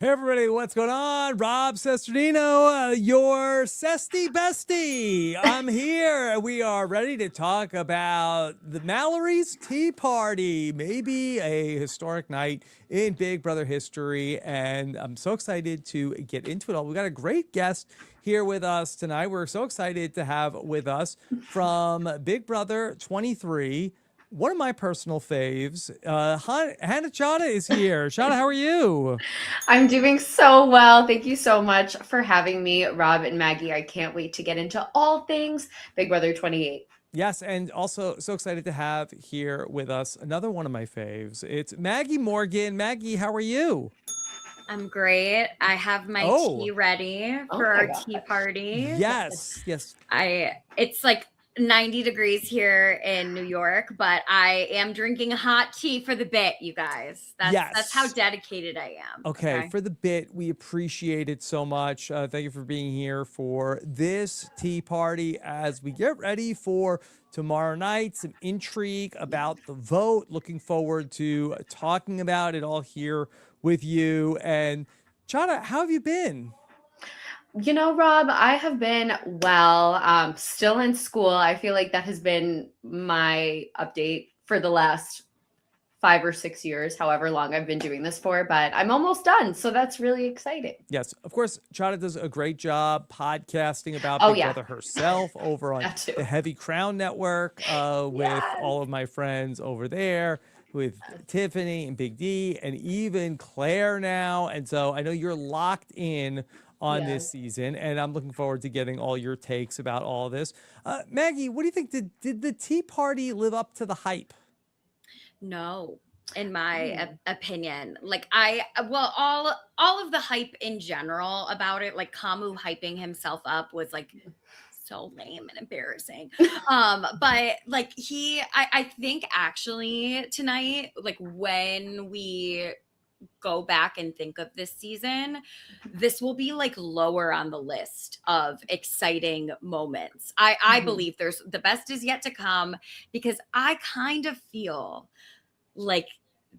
Hey everybody, what's going on? Rob Cesternino, your Cesty Bestie. I'm here. We are ready to talk about the Mallory's Tea Party, maybe a historic night in Big Brother history, and I'm so excited to get into it all. We got a great guest here with us tonight. We're so excited to have with us from Big Brother 23. One of my personal faves, Hannah Chaddha is here. Chaddha, how are you? I'm doing so well. Thank you so much for having me, Rob and Maggie. I can't wait to get into all things Big Brother 28. Yes, and also so excited to have here with us another one of my faves. It's Maggie Morgan. Maggie, how are you? I'm great. I have my tea ready for our tea party. Yes. It's like 90 degrees here in New York, but I am drinking hot tea for the bit, you guys. That's how dedicated I am. Okay, for the bit, we appreciate it so much. Thank you for being here for this tea party as we get ready for tomorrow night, some intrigue about the vote. Looking forward to talking about it all here with you. And Chaddha, how have you been? You know, Rob, I have been well, still in school. I feel like that has been my update for the last 5 or 6 years, however long I've been doing this for, but I'm almost done. So that's really exciting. Yes, of course, Chaddha does a great job podcasting about Big Brother herself over on the Heavy Crown Network with all of my friends over there, with Tiffany and Big D and even Claire now. And so I know you're locked in on this season, and I'm looking forward to getting all your takes about all of this. Maggie, what do you think? Did the tea party live up to the hype? No, in my opinion. Like all of the hype in general about it, like Kamu hyping himself up was like so lame and embarrassing. But like I think actually tonight, like when we go back and think of this season, this will be like lower on the list of exciting moments. I believe there's the best is yet to come, because I kind of feel like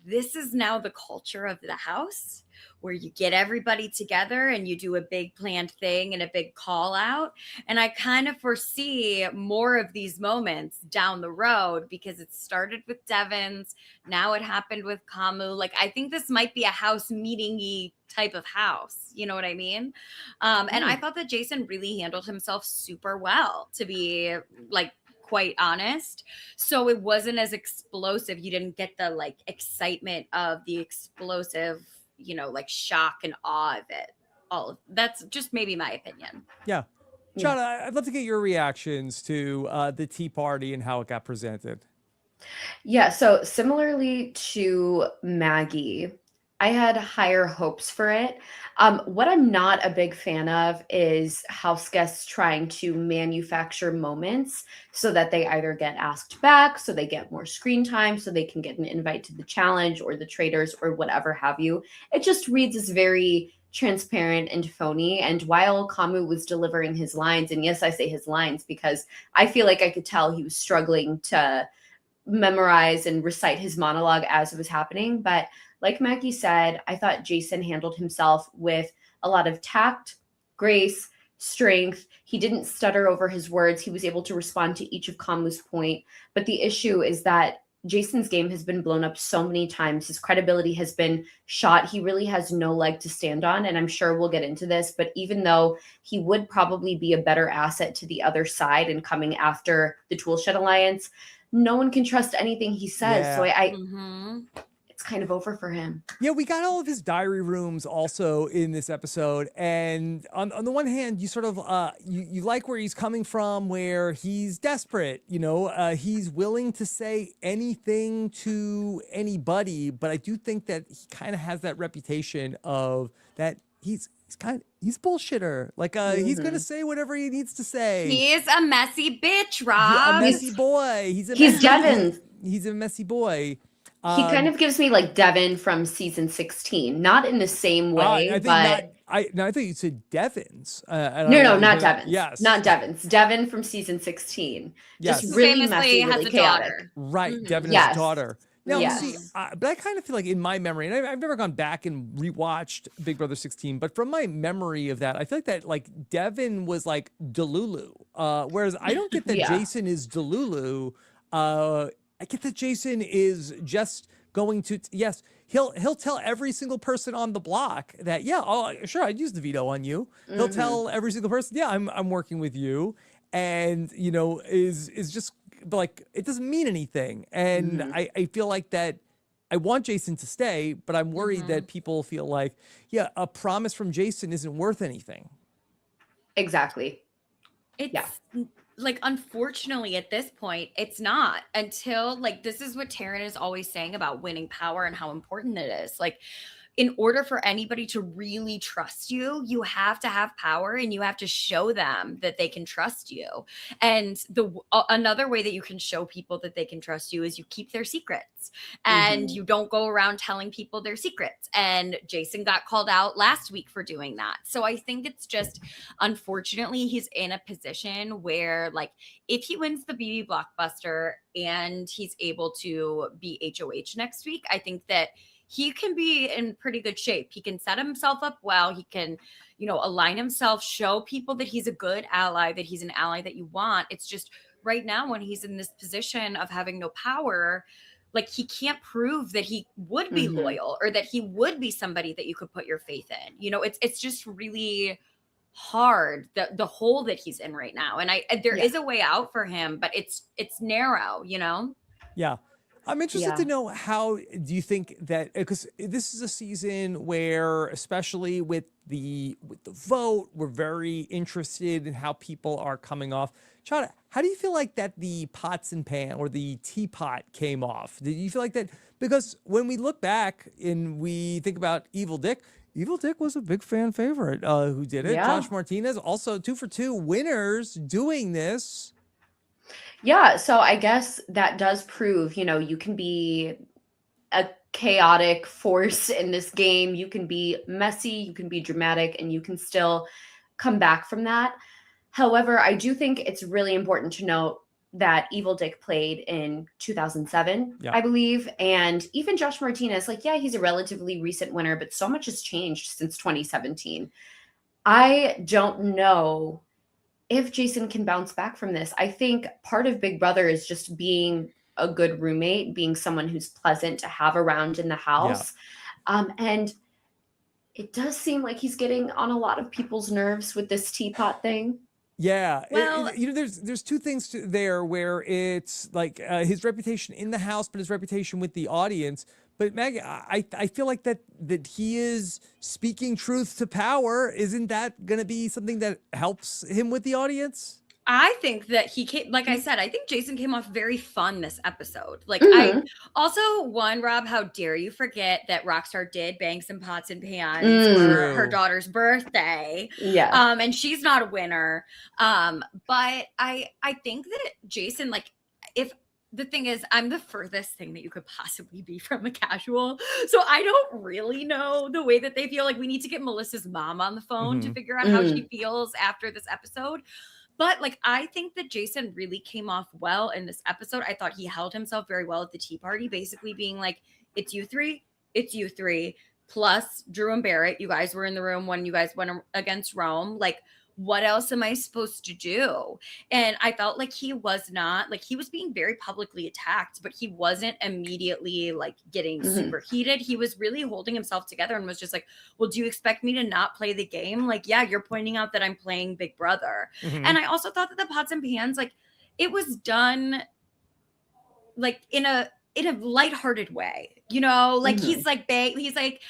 this is now the culture of the house, where you get everybody together and you do a big planned thing and a big call out. And I kind of foresee more of these moments down the road, because it started with Devens. Now it happened with Kamu. Like, I think this might be a house meeting-y type of house. You know what I mean? And I thought that Jason really handled himself super well, to be like quite honest. So it wasn't as explosive. You didn't get the like excitement of the explosive, you know, like shock and awe of it. That's just maybe my opinion. Yeah. Chaddha, I'd love to get your reactions to the tea party and how it got presented. Yeah, so similarly to Maggie, I had higher hopes for it. What I'm not a big fan of is house guests trying to manufacture moments so that they either get asked back, so they get more screen time, so they can get an invite to the challenge or the traders or whatever have you. It just reads as very transparent and phony. And while Kamu was delivering his lines, and yes, I say his lines because I feel like I could tell he was struggling to memorize and recite his monologue as it was happening, but like Maggie said, I thought Jason handled himself with a lot of tact, grace, strength. He didn't stutter over his words. He was able to respond to each of Kamu's point. But the issue is that Jason's game has been blown up so many times. His credibility has been shot. He really has no leg to stand on. And I'm sure we'll get into this. But even though he would probably be a better asset to the other side and coming after the Toolshed Alliance, no one can trust anything he says. So it's kind of over for him. Yeah, we got all of his diary rooms also in this episode. And on the one hand, you sort of, you like where he's coming from, where he's desperate, you know, he's willing to say anything to anybody. But I do think that he kind of has that reputation of that he's a bullshitter. Like, he's going to say whatever he needs to say. He's a messy bitch, Rob. Yeah, a messy boy. He's Devens. He's a messy boy. He kind of gives me like Devin from season 16, not in the same way, I thought you said Devens. No, not Devens. Yes, not Devens. Devin from season 16. Yes. Just really messy, really chaotic. Daughter. Right, Devin has a daughter. Now, Yes. see, but I kind of feel like in my memory, and I've never gone back and rewatched Big Brother 16, but from my memory of that, I feel like that like Devin was like Delulu, whereas I don't get that Yeah. Jason is Delulu. I get that Jason is just going to yes, he'll tell every single person on the block that yeah, oh sure, I'd use the veto on you. He'll tell every single person, yeah, I'm working with you, and you know is just like it doesn't mean anything, and I feel like that. I want Jason to stay, but I'm worried that people feel like yeah, a promise from Jason isn't worth anything. Exactly. It's like, unfortunately, at this point, it's not until like this is what Taryn is always saying about winning power and how important it is. Like, in order for anybody to really trust you, you have to have power and you have to show them that they can trust you. And another way that you can show people that they can trust you is you keep their secrets and you don't go around telling people their secrets. And Jason got called out last week for doing that. So I think it's just, unfortunately, he's in a position where, like, if he wins the BB Blockbuster and he's able to be HOH next week, I think that he can be in pretty good shape. He can set himself up well. He can, you know, align himself, show people that he's a good ally, that he's an ally that you want. It's just right now when he's in this position of having no power, like he can't prove that he would be loyal or that he would be somebody that you could put your faith in. You know, it's just really hard, the hole that he's in right now. And there is a way out for him, but it's narrow, you know? Yeah. I'm interested to know how do you think that, because this is a season where, especially with the vote, we're very interested in how people are coming off. Chaddha, how do you feel like that the pots and pan or the teapot came off? Did you feel like that? Because when we look back and we think about Evil Dick was a big fan favorite who did it. Yeah. Josh Martinez, also 2 for 2 winners doing this. Yeah, so I guess that does prove, you know, you can be a chaotic force in this game. You can be messy, you can be dramatic, and you can still come back from that. However, I do think it's really important to note that Evil Dick played in 2007, I believe. And even Josh Martinez, like, yeah, he's a relatively recent winner, but so much has changed since 2017. I don't know if Jason can bounce back from this. I think part of Big Brother is just being a good roommate, being someone who's pleasant to have around in the house. And it does seem like he's getting on a lot of people's nerves with this teapot thing. Yeah, well, you know, there's two things there where it's like his reputation in the house, but his reputation with the audience. But Maggie, I feel like that he is speaking truth to power. Isn't that going to be something that helps him with the audience? I think that he came, like I said, I think Jason came off very fun this episode. Like, I also, Rob, how dare you forget that Rockstar did bang some pots and pans for her daughter's birthday. Yeah. And she's not a winner. But I think that Jason, like, if the thing is, I'm the furthest thing that you could possibly be from a casual. So I don't really know the way that they feel. Like, we need to get Melissa's mom on the phone to figure out how she feels after this episode. But like, I think that Jason really came off well in this episode. I thought he held himself very well at the tea party, basically being like, it's you three, plus Drew and Barrett. You guys were in the room when you guys went against Rome. Like, what else am I supposed to do? And I felt like he was not, like, he was being very publicly attacked, but he wasn't immediately like getting super heated. He was really holding himself together and was just like, well, do you expect me to not play the game? Like, yeah, you're pointing out that I'm playing Big Brother. And I also thought that the pots and pans, like, it was done like in a lighthearted way, you know, like he's like, Kamu,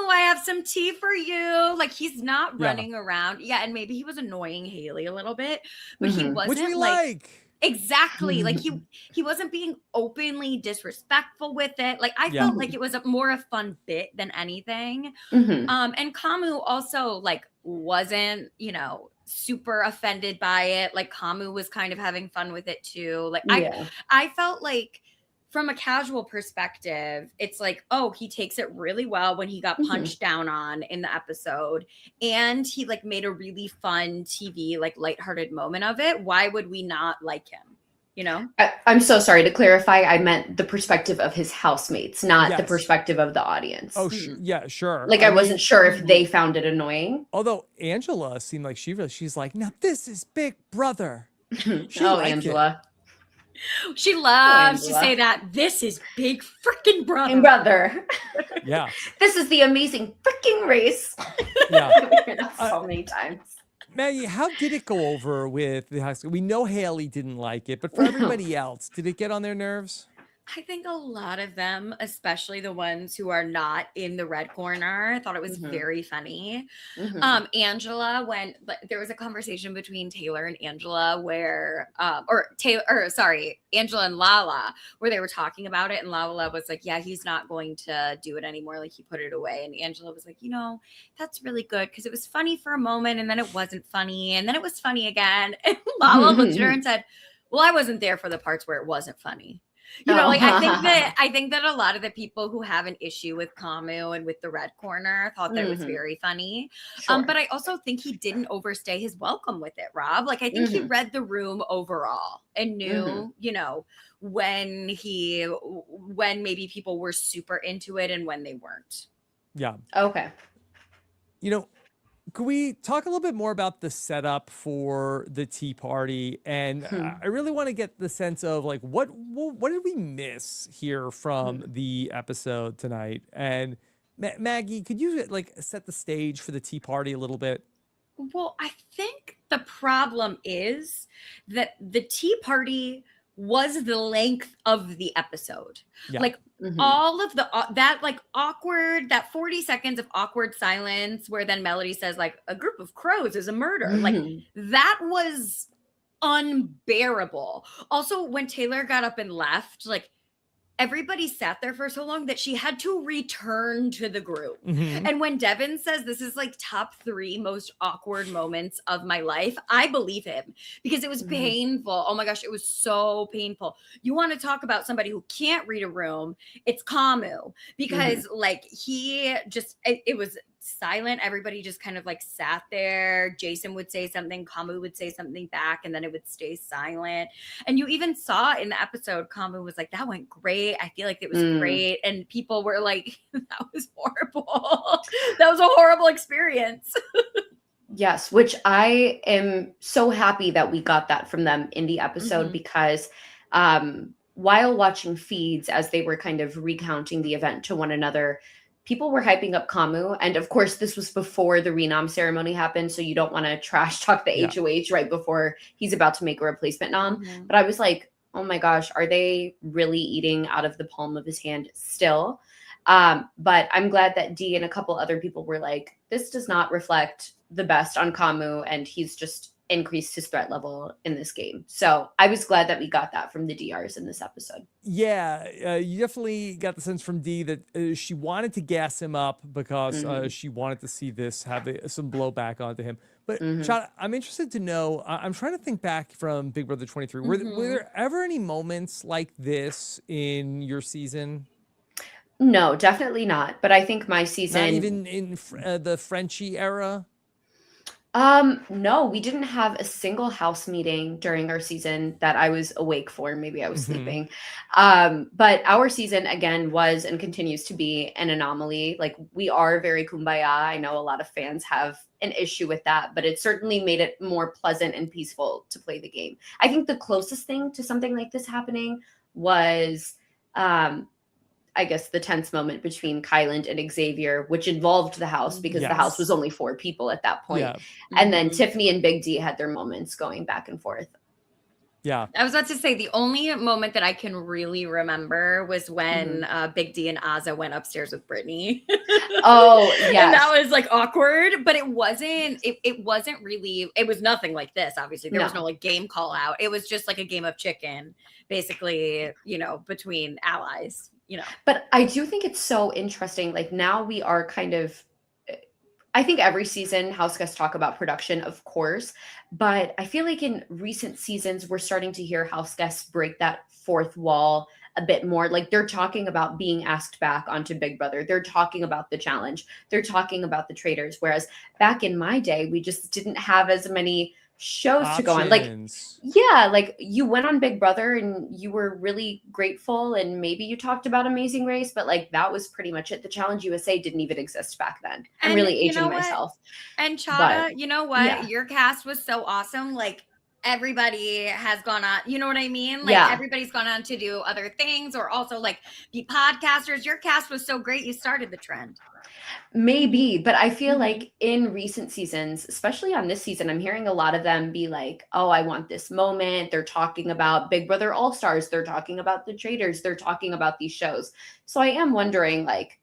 I have some tea for you. Like, he's not running around. Yeah. And maybe he was annoying Haley a little bit, but he wasn't, which we like. Exactly. Like, he wasn't being openly disrespectful with it. Like, I felt like it was more a fun bit than anything. And Kamu also, like, wasn't, you know, super offended by it. Like, Kamu was kind of having fun with it too. Like, I felt like, from a casual perspective, it's like, oh, he takes it really well when he got punched down on in the episode. And he like made a really fun TV, like lighthearted moment of it. Why would we not like him? you know? I'm so sorry, to clarify, I meant the perspective of his housemates, not the Yes. perspective of the audience. Oh, yeah, sure. Like, I wasn't sure if they found it annoying. Although Angela seemed like she's like, now this is Big Brother. She Oh, liked Angela. She loves to Angela. say that this is Big freaking Brother. And brother. Yeah. This is the amazing freaking race. Yeah. I hear that so many times. Maggie, how did it go over with the high school? We know Haley didn't like it, but for everybody else, did it get on their nerves? I think a lot of them, especially the ones who are not in the red corner, thought it was very funny. Angela, when there was a conversation between Taylor and Angela where, Angela and Lala, where they were talking about it, and Lala was like, yeah, he's not going to do it anymore. Like, he put it away. And Angela was like, that's really good because it was funny for a moment and then it wasn't funny and then it was funny again. And Lala looked at her and said, well, I wasn't there for the parts where it wasn't funny. I think that a lot of the people who have an issue with Kamu and with the red corner thought that it was very funny. Sure. But I also think he didn't overstay his welcome with it, Rob. Like, I think he read the room overall and knew, when maybe people were super into it and when they weren't. Yeah. Okay. Could we talk a little bit more about the setup for the tea party? And I really want to get the sense of like, what did we miss here from the episode tonight? And Maggie, could you like set the stage for the tea party a little bit? Well, I think the problem is that the tea party was the length of the episode. Yeah. Like all of that 40 seconds of awkward silence where then Melody says like a group of crows is a murder. Like that was unbearable. Also, when Taylor got up and left, like everybody sat there for so long that she had to return to the group. And when Devens says this is like top 3 most awkward moments of my life, I believe him because it was painful. Oh my gosh, it was so painful. You want to talk about somebody who can't read a room, it's Kamu because like he just, it was silent. Everybody just kind of like sat there. Jason would say something, Kamu would say something back, and then it would stay silent. And you even saw in the episode, Kamu was like, that went great. I feel like it was great. And people were like, that was horrible. That was a horrible experience. Yes, which I am so happy that we got that from them in the episode because while watching feeds as they were kind of recounting the event to one another, people were hyping up Kamu. And of course, this was before the renom ceremony happened. So you don't want to trash talk the HOH right before he's about to make a replacement nom. But I was like, oh my gosh, are they really eating out of the palm of his hand still? But I'm glad that Dee and a couple other people were like, this does not reflect the best on Kamu. And he's just increased his threat level in this game. So I was glad that we got that from the DRs in this episode. Yeah, you definitely got the sense from Dee that she wanted to gas him up because she wanted to see this have some blowback onto him. But Chaddha, I'm interested to know, I'm trying to think back from Big Brother 23. Were there ever any moments like this in your season? No, definitely not. But I think my season... Not even in the Frenchie era? No, we didn't have a single house meeting during our season that I was awake for. Maybe I was sleeping. But our season again was and continues to be an anomaly. Like we are very kumbaya. I know a lot of fans have an issue with that, but it certainly made it more pleasant and peaceful to play the game. I think the closest thing to something like this happening was, I guess the tense moment between Kyland and Xavier, which involved the house because the house was only 4 people at that point. Yeah. And then Tiffany and Big D had their moments going back and forth. Yeah. I was about to say the only moment that I can really remember was when Big D and Azza went upstairs with Brittany. Oh, yeah. And that was like awkward, but it wasn't really, it was nothing like this. Obviously there was no like game call out. It was just like a game of chicken, basically, between allies. But I do think it's so interesting. Like now we are kind of, I think every season house guests talk about production, of course, but I feel like in recent seasons, we're starting to hear house guests break that fourth wall a bit more. Like they're talking about being asked back onto Big Brother. They're talking about the challenge. They're talking about the traitors. Whereas back in my day, we just didn't have as many shows to go on. Like, Options. yeah, like you went on Big Brother and you were really grateful and maybe you talked about Amazing Race, but like that was pretty much it. The Challenge USA didn't even exist back then. I'm And really you aging know what? myself. And But Chaddha, you know what? yeah. Your cast was so awesome. Like everybody has gone on, you know what I mean? Like Yeah. everybody's gone on to do other things or also like be podcasters. Your cast was so great. You started the trend. Maybe, but I feel Mhm. like in recent seasons, especially on this season, I'm hearing a lot of them be like, oh, I want this moment. They're talking about Big Brother All Stars. They're talking about the Traitors. They're talking about these shows. So I am wondering, like,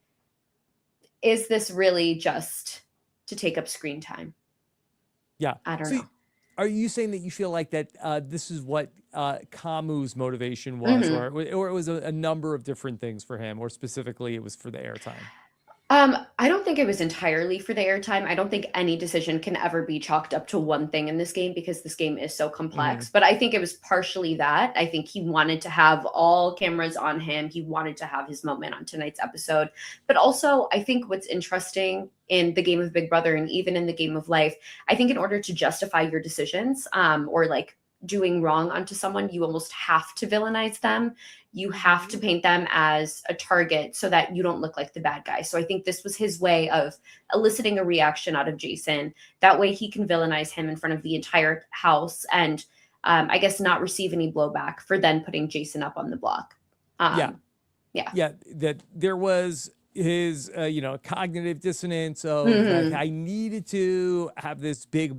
is this really just to take up screen time? Yeah. I don't So know. are you saying that you feel like that this is what Kamu's motivation was, or it was a number of different things for him, or specifically it was for the airtime? I don't think it was entirely for the airtime. I don't think any decision can ever be chalked up to one thing in this game because this game is so complex. But I think it was partially that. I think he wanted to have all cameras on him. He wanted to have his moment on tonight's episode. But also, I think what's interesting in the game of Big Brother and even in the game of life, I think in order to justify your decisions, or like doing wrong onto someone, you almost have to villainize them. You have to paint them as a target so that you don't look like the bad guy. So I think this was his way of eliciting a reaction out of Jason. That way he can villainize him in front of the entire house and I guess not receive any blowback for then putting Jason up on the block. Yeah. Yeah. That there was his cognitive dissonance of like, I needed to have this big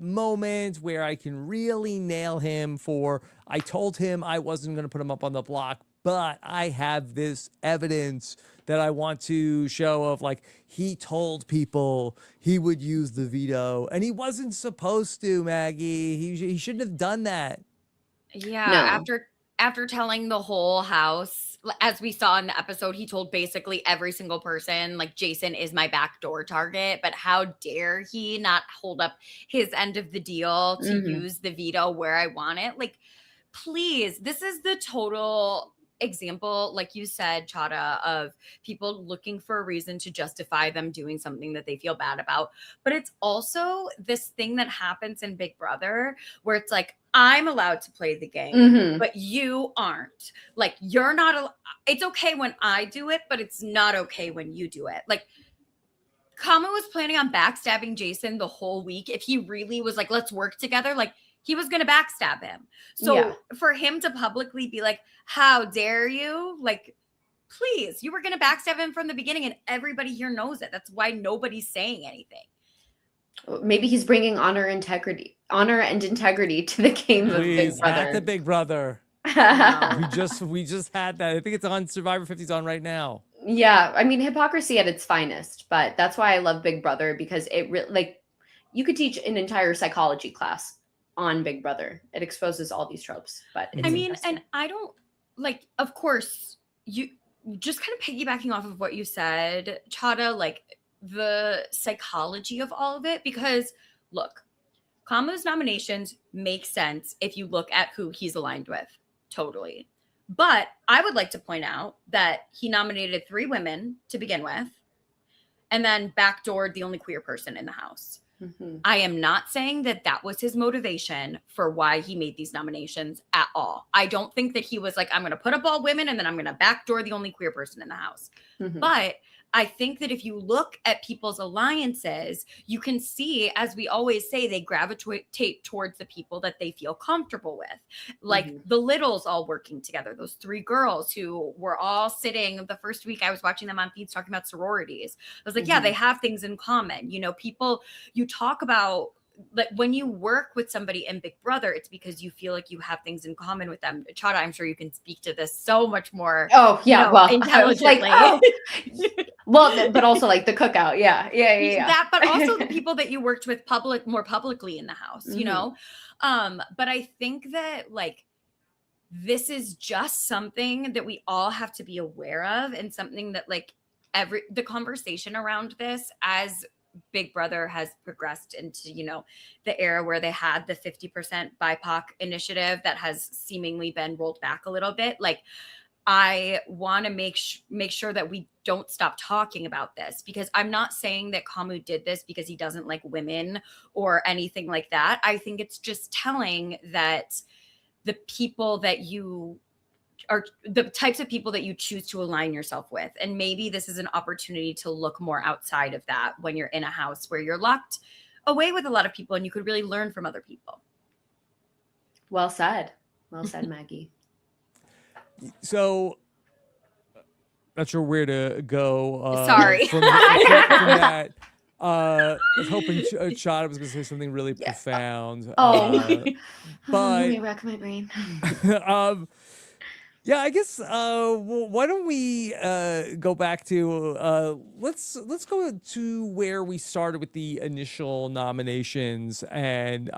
moment where I can really nail him for, I told him I wasn't going to put him up on the block, but I have this evidence that I want to show of like, he told people he would use the veto and he wasn't supposed to, Maggie. He shouldn't have done that. Yeah, No. after telling the whole house, as we saw in the episode, he told basically every single person, like, Jason is my backdoor target, but how dare he not hold up his end of the deal to use the veto where I want it? Like, please, this is the total example, like you said, Chaddha, of people looking for a reason to justify them doing something that they feel bad about. But it's also this thing that happens in Big Brother where it's like, I'm allowed to play the game, but you aren't. Like, you're not. It's okay when I do it, but it's not okay when you do it. Like, Kamu was planning on backstabbing Jason the whole week. If he really was like, let's work together, like, he was going to backstab him. So for him to publicly be like, how dare you? Like, please, you were going to backstab him from the beginning and everybody here knows it. That's why nobody's saying anything. Maybe he's bringing honor and integrity to the game of Big Brother. At the Big Brother. we just had that. I think it's on Survivor 50's on right now. Yeah, I mean, hypocrisy at its finest, but that's why I love Big Brother, because it like, you could teach an entire psychology class on Big Brother. It exposes all these tropes, but it's and I don't, like, of course, you just kind of piggybacking off of what you said, Chaddha, like the psychology of all of it, because look, Kamu's nominations make sense if you look at who he's aligned with. Totally. But I would like to point out that he nominated 3 women to begin with and then backdoored the only queer person in the house. I am not saying that that was his motivation for why he made these nominations at all. I don't think that he was like, I'm going to put up all women and then I'm going to backdoor the only queer person in the house. But I think that if you look at people's alliances, you can see, as we always say, they gravitate towards the people that they feel comfortable with. Like the Littles all working together, those 3 girls who were all sitting the first week I was watching them on feeds talking about sororities. I was like, yeah, they have things in common. You know, people, you talk about, like, when you work with somebody in Big Brother, it's because you feel like you have things in common with them. Chaddha, I'm sure you can speak to this so much more. Oh yeah, well, intelligently. Well, but also like the cookout, yeah. That, but also the people that you worked with more publicly in the house, you know. But I think that, like, this is just something that we all have to be aware of, and something that, like, the conversation around this as Big Brother has progressed into, you know, the era where they had the 50% BIPOC initiative that has seemingly been rolled back a little bit. Like, I want to make sure that we don't stop talking about this, because I'm not saying that Kamu did this because he doesn't like women or anything like that. I think it's just telling that the people that you are, the types of people that you choose to align yourself with. And maybe this is an opportunity to look more outside of that when you're in a house where you're locked away with a lot of people and you could really learn from other people. Well said. Well said, Maggie. So, not sure where to go. Sorry. From that. I was hoping Chaddha was going to say something really profound. Let but me rack my brain. Yeah, I guess. Why don't we go back to let's go to where we started with the initial nominations, and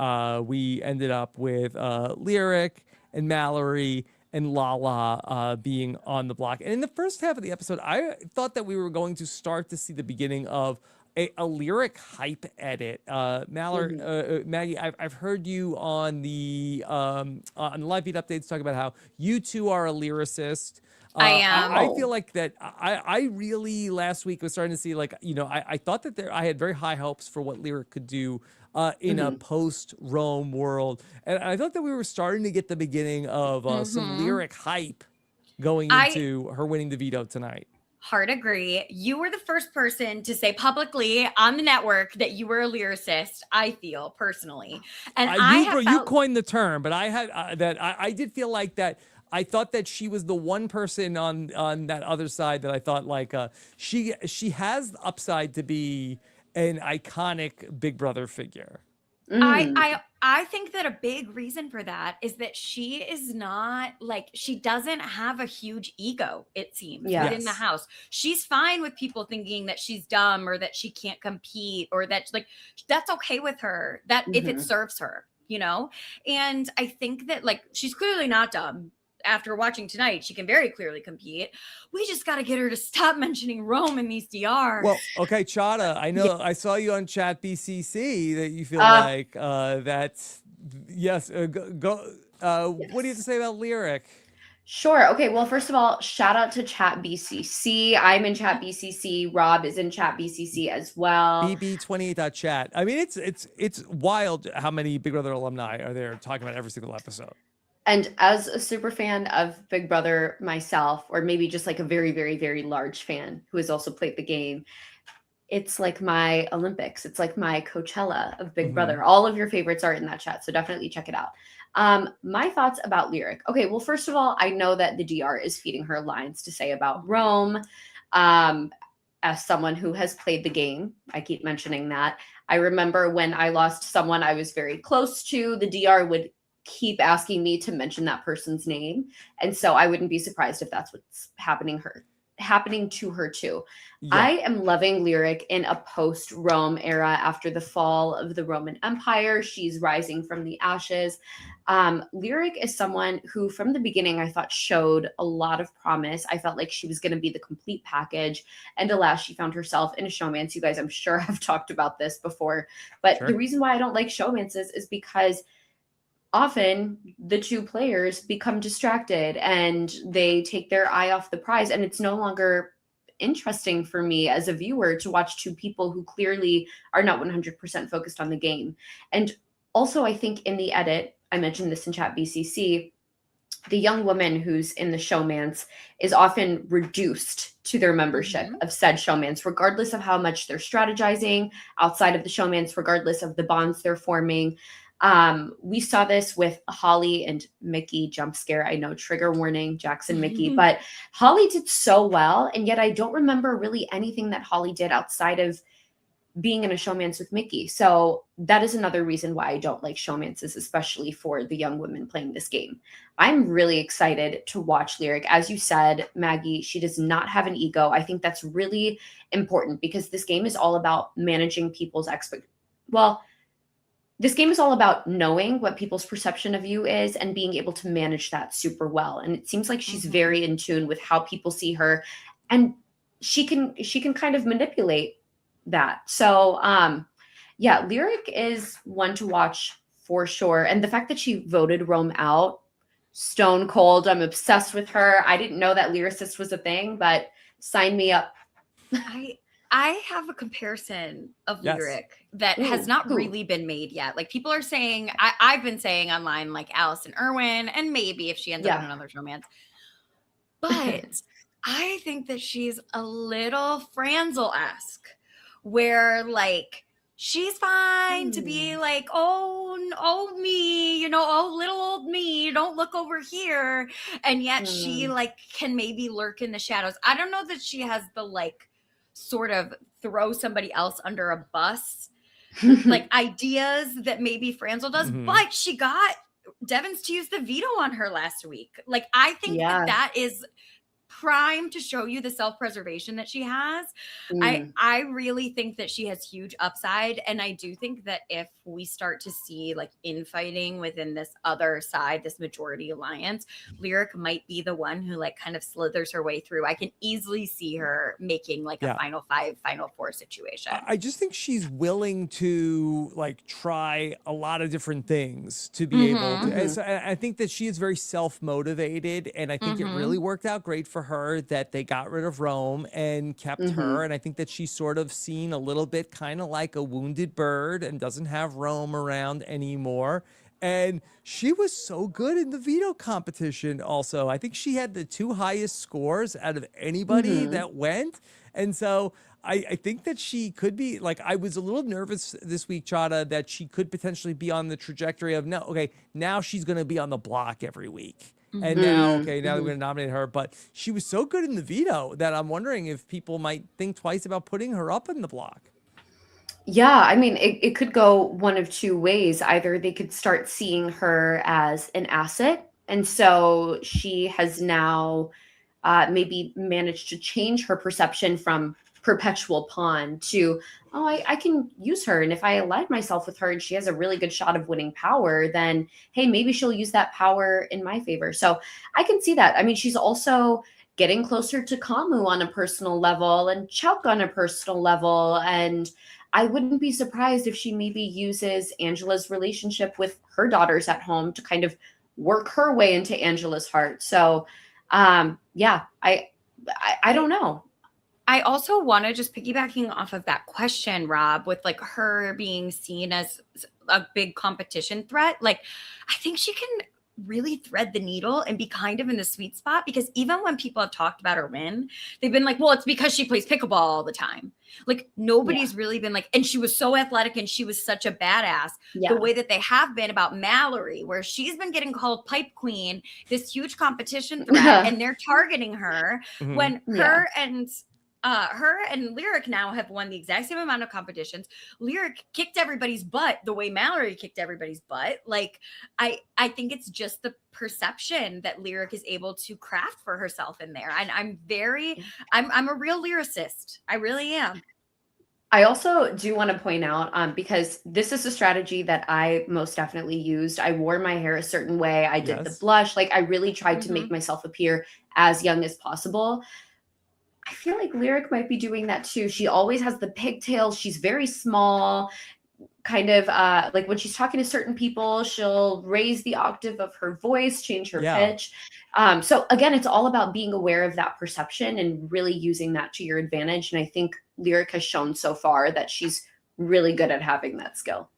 we ended up with Lyric and Mallory and Lala being on the block. And in the first half of the episode, I thought that we were going to start to see the beginning of a Lyric hype edit. Mallory, Maggie, I've heard you on the live feed updates talk about how you two are a lyricist. I am. I feel like that I really last week was starting to see, like, I thought that I had very high hopes for what Lyric could do in a post-Rome world. And I thought that we were starting to get the beginning of some Lyric hype going into her winning the veto tonight. Hard agree. You were the first person to say publicly on the network that you were a lyricist, I feel personally. And you coined the term, but I had I did feel like that. I thought that she was the one person on that other side that I thought, like, she has the upside to be an iconic Big Brother figure. I think that a big reason for that is that she is not, like, she doesn't have a huge ego, it seems, within the house. She's fine with people thinking that she's dumb or that she can't compete, or that, like, that's okay with her, that if it serves her, And I think that, like, she's clearly not dumb. After watching tonight, she can very clearly compete. We just got to get her to stop mentioning Rome in these DRs. Well, okay, Chaddha, I know I saw you on Chat BCC that you feel like that's yes. Go. What do you have to say about Lyric? Sure. Okay. Well, first of all, shout out to Chat BCC. I'm in Chat BCC. Rob is in Chat BCC as well. BB28.chat. I mean, it's wild how many Big Brother alumni are there talking about every single episode. And as a super fan of Big Brother myself, or maybe just like a very, very, very large fan who has also played the game, it's like my Olympics. It's like my Coachella of Big Brother. All of your favorites are in that chat, so definitely check it out. My thoughts about Lyric. Okay, well, first of all, I know that the DR is feeding her lines to say about Rome. As someone who has played the game, I keep mentioning that. I remember when I lost someone I was very close to, the DR would keep asking me to mention that person's name, and so I wouldn't be surprised if that's what's happening to her too. I am loving Lyric in a post-Rome era. After the fall of the Roman Empire, she's rising from the ashes. Lyric is someone who from the beginning I thought showed a lot of promise. I felt like she was going to be the complete package, and alas, she found herself in a showmance. You guys, I'm sure, have talked about this before, but the reason why I don't like showmances is because often the two players become distracted and they take their eye off the prize, and it's no longer interesting for me as a viewer to watch two people who clearly are not 100% focused on the game. And also, I think in the edit, I mentioned this in Chat BCC, the young woman who's in the showmance is often reduced to their membership of said showmance, regardless of how much they're strategizing outside of the showmance, regardless of the bonds they're forming. We saw this with Holly and Mickey jump scare. I know, trigger warning, Jackson, Mickey, but Holly did so well. And yet I don't remember really anything that Holly did outside of being in a showmance with Mickey. So that is another reason why I don't like showmances, especially for the young women playing this game. I'm really excited to watch Lyric. As you said, Maggie, she does not have an ego. I think that's really important because this game is all about managing people's this game is all about knowing what people's perception of you is and being able to manage that super well. And it seems like she's very in tune with how people see her, and she can kind of manipulate that. So Lyric is one to watch for sure. And the fact that she voted Rome out stone cold. I'm obsessed with her. I didn't know that lyricist was a thing, but sign me up. I have a comparison of Yes. lyric that Ooh, has not who? really been made yet. Like people are saying, I've been saying online, like Allison Irwin, and maybe if she ends up in another romance. But I think that she's a little Franzel-esque, where like she's fine to be like, oh me, you know, oh little old me, don't look over here. And yet she like can maybe lurk in the shadows. I don't know that she has the like sort of throw somebody else under a bus like ideas that maybe Franzel does, but she got Devens to use the veto on her last week. Like I think that is prime to show you the self-preservation that she has. I really think that she has huge upside, and I do think that if we start to see like infighting within this other side, this majority alliance, Lyric might be the one who like kind of slithers her way through. I can easily see her making like a final 5, final 4 situation. I just think she's willing to like try a lot of different things to be able to. So I think that she is very self-motivated, and I think it really worked out great for her that they got rid of Rome and kept her. And I think that she's sort of seen a little bit kind of like a wounded bird and doesn't have Rome around anymore. And she was so good in the veto competition also. I think she had the 2 highest scores out of anybody that went. And so I think that she could be like, I was a little nervous this week, Chaddha, that she could potentially be on the trajectory of now she's going to be on the block every week. And now we're going to nominate her. But she was so good in the veto that I'm wondering if people might think twice about putting her up in the block. Yeah, I mean, it could go one of 2 ways. Either they could start seeing her as an asset. And so she has now maybe managed to change her perception from perpetual pawn to, I can use her. And if I align myself with her and she has a really good shot of winning power, then, hey, maybe she'll use that power in my favor. So I can see that. I mean, she's also getting closer to Kamu on a personal level and Chuk on a personal level. And I wouldn't be surprised if she maybe uses Angela's relationship with her daughters at home to kind of work her way into Angela's heart. So, I don't know. I also want to just piggybacking off of that question, Rob, with like her being seen as a big competition threat. Like, I think she can really thread the needle and be kind of in the sweet spot, because even when people have talked about her win, they've been like, well, it's because she plays pickleball all the time. Like nobody's really been like, and she was so athletic and she was such a badass the way that they have been about Mallory, where she's been getting called pipe queen, this huge competition threat, and they're targeting her when her and Lyric now have won the exact same amount of competitions. Lyric kicked everybody's butt the way Mallory kicked everybody's butt. Like, I think it's just the perception that Lyric is able to craft for herself in there. And I'm a real lyricist. I really am. I also do want to point out, because this is a strategy that I most definitely used. I wore my hair a certain way. I did the blush. Like, I really tried to make myself appear as young as possible. I feel like Lyric might be doing that too. She always has the pigtails. She's very small, kind of like when she's talking to certain people, she'll raise the octave of her voice, change her pitch. So again, it's all about being aware of that perception and really using that to your advantage. And I think Lyric has shown so far that she's really good at having that skill.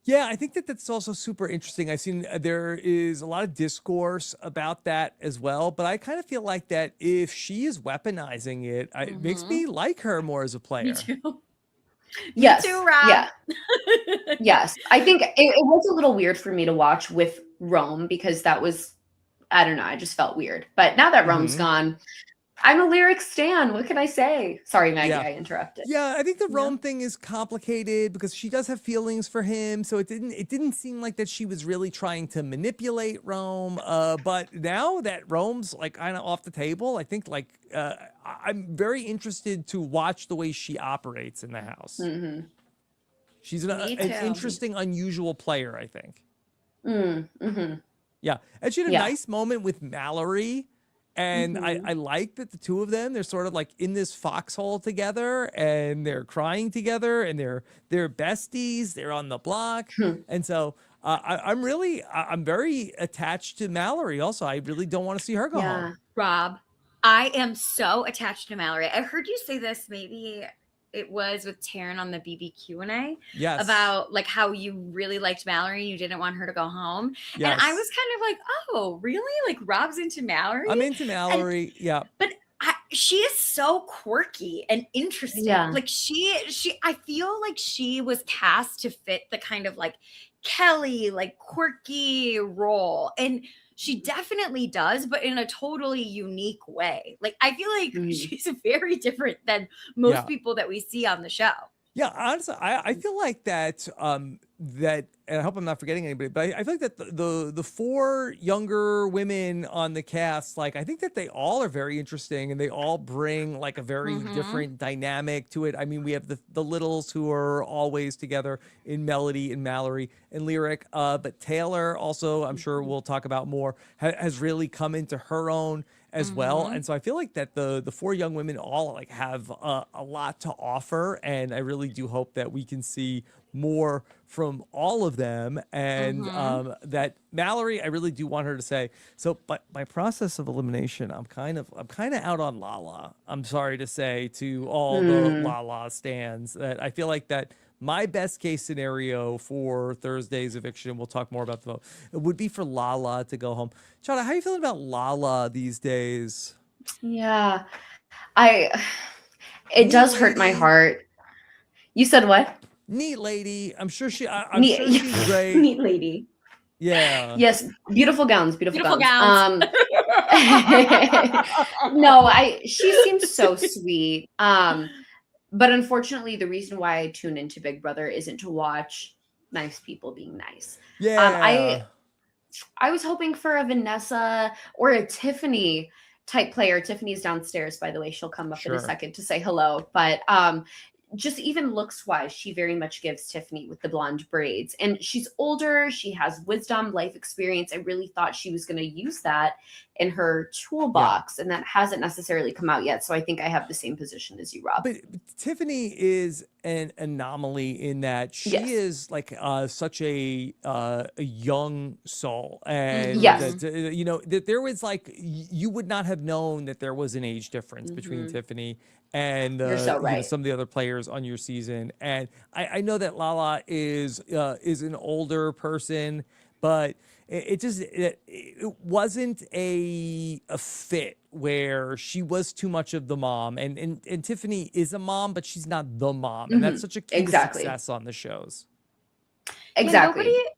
Yeah, I think that that's also super interesting. I've seen there is a lot of discourse about that as well, but I kind of feel like that if she is weaponizing it, it makes me like her more as a player. Me too. Yes. Me too, Rob. Yeah. Yes. I think it was a little weird for me to watch with Rome because that was, I don't know, I just felt weird. But now that Rome's gone, I'm a Lyric stan. What can I say? Sorry, Maggie, I interrupted. Yeah, I think the Rome thing is complicated because she does have feelings for him. So it didn't seem like that she was really trying to manipulate Rome. But now that Rome's like kind of off the table, I think like I'm very interested to watch the way she operates in the house. She's an interesting, unusual player, I think. Yeah, and she had a nice moment with Mallory. And I like that the two of them, they're sort of like in this foxhole together and they're crying together and they're besties. They're on the block. And so I'm very attached to Mallory also. I really don't want to see her go home. Rob, I am so attached to Mallory. I heard you say this, maybe it was with Taryn on the BB Q&A. Yes. About like how you really liked Mallory and you didn't want her to go home. Yes. And I was kind of like, oh, really? Like Rob's into Mallory? I'm into Mallory. Yeah. But she is so quirky and interesting. Yeah. Like I feel like she was cast to fit the kind of like Kelly, like quirky role. And she definitely does, but in a totally unique way. Like, I feel like she's very different than most people that we see on the show. Yeah, honestly, I feel like that, and I hope I'm not forgetting anybody, but I feel like that the four younger women on the cast, like, I think that they all are very interesting and they all bring like a very different dynamic to it. I mean, we have the littles who are always together in Melody and Mallory and Lyric, but Taylor also, I'm sure we'll talk about more, has really come into her own as well. And so I feel like that the four young women all like have a lot to offer, and I really do hope that we can see more from all of them. And that Mallory, I really do want her to say, so by process of elimination, I'm kind of out on Lala. I'm sorry to say to all the Lala stands that I feel like that my best case scenario for Thursday's eviction, we'll talk more about the vote, it would be for Lala to go home. Chaddha, how are you feeling about Lala these days? Yeah, it does hurt my heart. You said what? Neat lady. I'm sure she's great. Neat lady. Yeah. Yes, beautiful gowns. Beautiful gowns. No, she seems so sweet. But unfortunately, the reason why I tune into Big Brother isn't to watch nice people being nice. Yeah. I was hoping for a Vanessa or a Tiffany type player. Tiffany's downstairs, by the way. She'll come up in a second to say hello. But just even looks wise, she very much gives Tiffany with the blonde braids. And she's older. She has wisdom, life experience. I really thought she was going to use that in her toolbox, and that hasn't necessarily come out yet. So I think I have the same position as you, Rob. But Tiffany is an anomaly in that she is like such a young soul, and that there was like you would not have known that there was an age difference between Tiffany and some of the other players on your season. And I know that Lala is an older person, but it wasn't a fit where she was too much of the mom, and Tiffany is a mom, but she's not the mom, and that's such a key to success on the shows. Exactly. Yeah,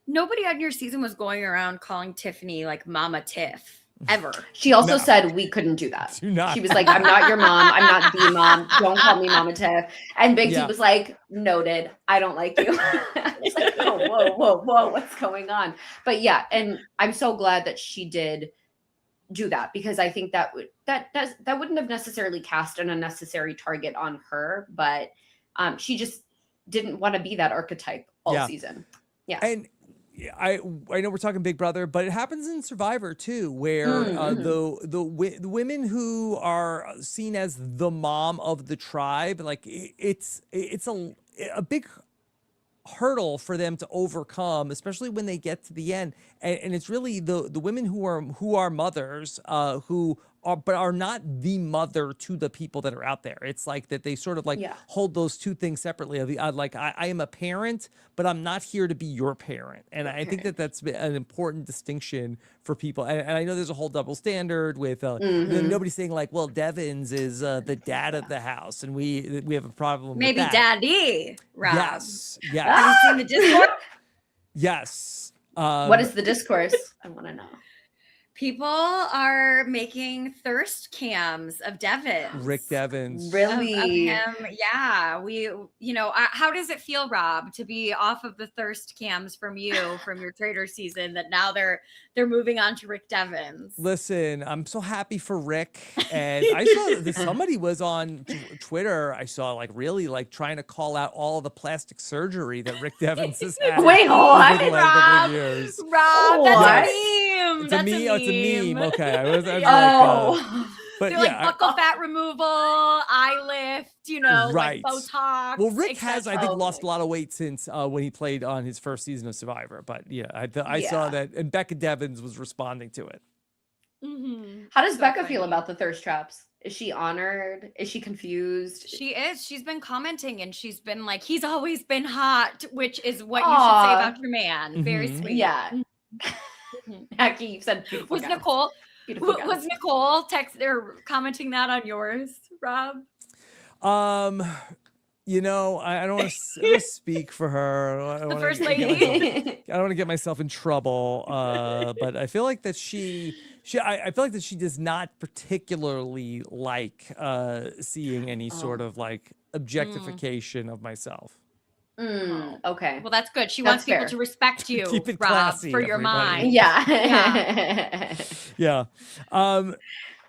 nobody on your season was going around calling Tiffany like Mama Tiff ever. She also said we couldn't do that. She was like, I'm not your mom. I'm not the mom. Don't call me Mama Tiff. And Big T was like, noted. I don't like you. I was like, oh, whoa, what's going on? But yeah, and I'm so glad that she did do that, because I think that wouldn't have necessarily cast an unnecessary target on her, but she just didn't want to be that archetype all season. Yeah. And I know we're talking Big Brother, but it happens in Survivor too, where the women who are seen as the mom of the tribe, like it's a big hurdle for them to overcome, especially when they get to the end. And it's really the women who are mothers but are not the mother to the people that are out there. It's like that they sort of like hold those two things separately. Like I am a parent, but I'm not here to be your parent. And I think that that's an important distinction for people. And I know there's a whole double standard with nobody's saying like, well, Devens is the dad of the house, and we have a problem maybe with that. Daddy, Rob. Yes. Have you seen the Discord? Yes. What is the discourse? I want to know. People are making thirst cams of Devens. Rick Devens. Really? Of him. Yeah. How does it feel, Rob, to be off of the thirst cams from your trader season, that now they're moving on to Rick Devens? Listen, I'm so happy for Rick. And I saw that somebody was on Twitter, I saw like really like trying to call out all of the plastic surgery that Rick Devens has had. Wait, hold on, over the last couple of years. Rob, that's mean. meme. It's That's a meme. Oh, it's a meme. Okay, I was Oh. but They're yeah, like buckle fat removal, eye lift, like right. Botox. Well, Rick has, I think, Oh, lost a my lot of weight since when he played on his first season of Survivor. But yeah, I saw Yeah. that, and Becca Devens was responding to it. How does So Becca feel funny. about the thirst traps? Is she honored? Is she confused? She is. She's been commenting and she's been like, he's always been hot, which is what you should say about your man. Very Mhm. sweet. Yeah. Mhm. Mackie, you've said beautiful Was gowns. Nicole Beautiful was gowns. Nicole text or commenting that on yours, Rob? You know, I don't want to speak for her. I don't The wanna first get lady? myself- I don't want to get myself in trouble. But I feel like that I feel like that she does not particularly like seeing any sort of like objectification of myself. Okay. Well, that's good. She That's wants people fair. to respect you, Keep it Rob, classy, for your everybody. mind. Yeah. Yeah.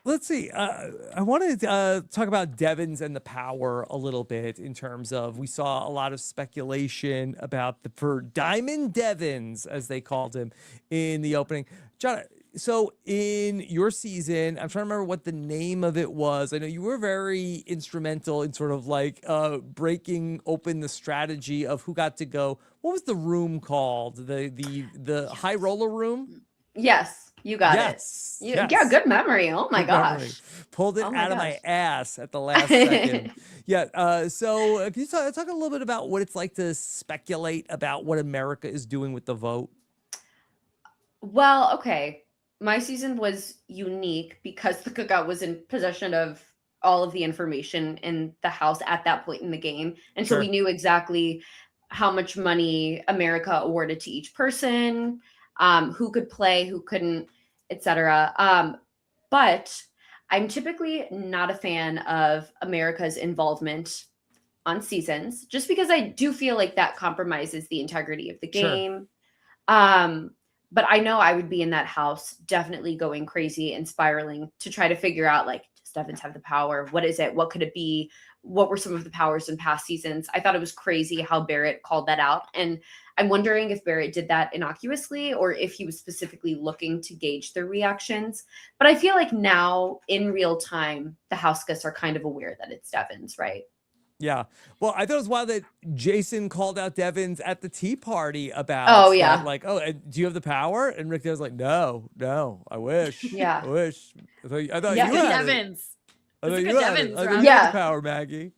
Let's see. I wanted to talk about Devens and the power a little bit in terms of we saw a lot of speculation about for Diamond Devens, as they called him in the opening. John, so in your season, I'm trying to remember what the name of it was. I know you were very instrumental in sort of like breaking open the strategy of who got to go. What was the room called? The high roller room? Yes, you got Yes. it. Yes. Yeah, good memory. Oh my Good memory. gosh. Pulled it Oh my out of my gosh. ass at the last second. Yeah. So can you talk a little bit about what it's like to speculate about what America is doing with the vote? Well, okay. My season was unique because the cookout was in possession of all of the information in the house at that point in the game. And so Sure. we knew exactly how much money America awarded to each person, who could play, who couldn't, etc. But I'm typically not a fan of America's involvement on seasons, just because I do feel like that compromises the integrity of the Sure. game. But I know I would be in that house definitely going crazy and spiraling to try to figure out, like, does Devens have the power? What is it? What could it be? What were some of the powers in past seasons? I thought it was crazy how Barrett called that out. And I'm wondering if Barrett did that innocuously or if he was specifically looking to gauge their reactions. But I feel like now in real time, the house guests are kind of aware that it's Devens, right? Yeah. Well, I thought it was wild that Jason called out Devens at the tea party about Oh, that, yeah. like, oh, do you have the power? And Rick was like, no, I wish. Yeah. I wish. I thought Yeah, you had it. Devens. I thought It's a you good had it. Devens, I thought Rob. you had Yeah. the power, Maggie.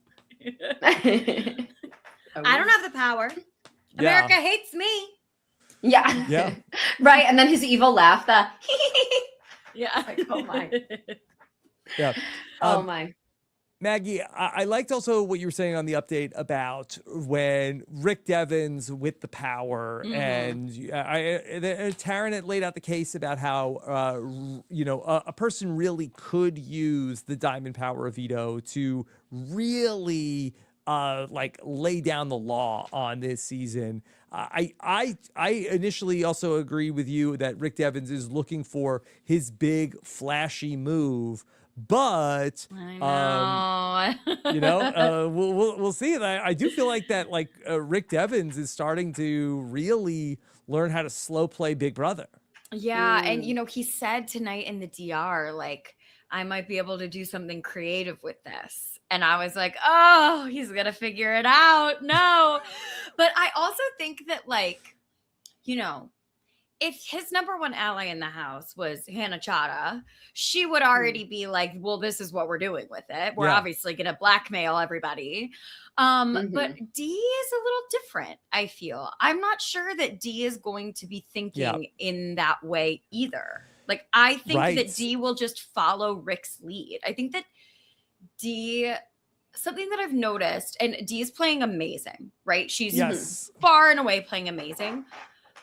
I don't have the power. America hates me. Yeah. Yeah. Right. And then his evil laugh, the Yeah. like, oh my. Yeah. Oh my. Maggie, I liked also what you were saying on the update about when Rick Devens with the power, and Taryn had laid out the case about how a person really could use the diamond power of veto to really like lay down the law on this season. I initially also agree with you that Rick Devens is looking for his big flashy move. But I know. we'll see. And I do feel like that, like Rick Devens is starting to really learn how to slow play Big Brother. Yeah, and he said tonight in the DR, like, I might be able to do something creative with this. And I was like, oh, he's gonna figure it out. No. But I also think that, like, if his number one ally in the house was Hannah Chaddha, she would already be like, well, this is what we're doing with it. We're obviously going to blackmail everybody. But D is a little different, I feel. I'm not sure that D is going to be thinking in that way either. Like, I think that D will just follow Rick's lead. I think that D... Something that I've noticed, and D is playing amazing, right? She's far and away playing amazing.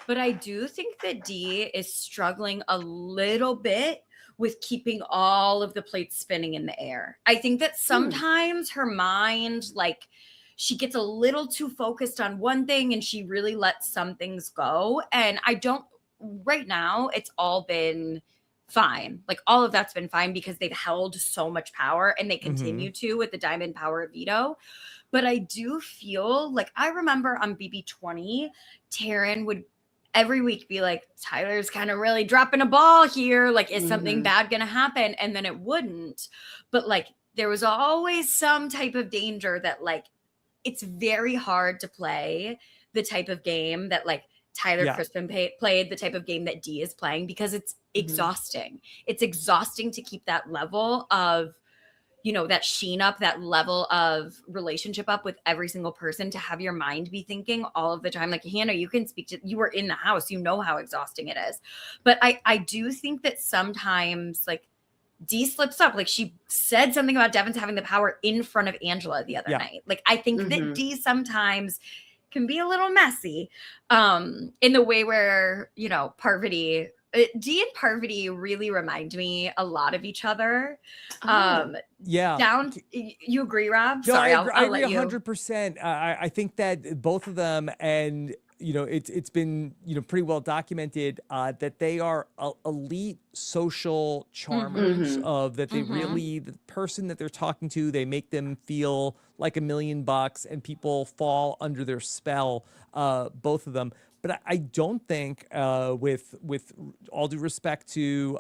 But I do think that D is struggling a little bit with keeping all of the plates spinning in the air. I think that sometimes her mind, like, she gets a little too focused on one thing and she really lets some things go. And right now, it's all been fine. Like, all of that's been fine because they've held so much power and they continue to with the diamond power of veto. But I do feel like I remember on BB20, Taryn would every week be like, Tyler's kind of really dropping a ball here. Like, is something bad going to happen? And then it wouldn't. But like, there was always some type of danger that like, it's very hard to play the type of game that like Tyler Crispin played, the type of game that Dee is playing, because it's exhausting. It's exhausting to keep that level of, you know, that sheen up, that level of relationship up with every single person, to have your mind be thinking all of the time. Like, Hannah, you can speak to, you were in the house, you know how exhausting it is. But I do think that sometimes like Dee slips up. Like, she said something about Devens having the power in front of Angela the other night. Like, I think that Dee sometimes can be a little messy in the way where, you know, Parvati, Dee and Parvati really remind me a lot of each other. You agree, Rob? No, Sorry, I I'll let agree you. 100%. I think that both of them, and you know, it's been, you know, pretty well documented that they are elite social charmers. Of that, they really, the person that they're talking to, they make them feel like $1 million, and people fall under their spell. Both of them. But I don't think, with all due respect to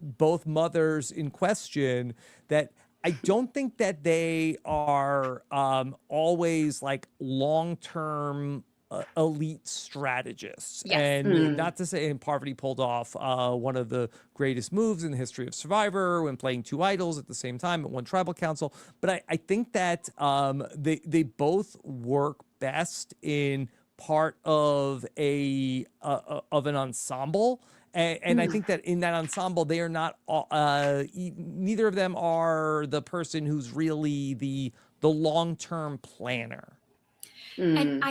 both mothers in question, that I don't think that they are always like long-term elite strategists. And not to say, and Parvati pulled off one of the greatest moves in the history of Survivor when playing two idols at the same time at one tribal council. But I think that they both work best in part of an ensemble, and I think that in that ensemble they are not neither of them are the person who's really the long-term planner. And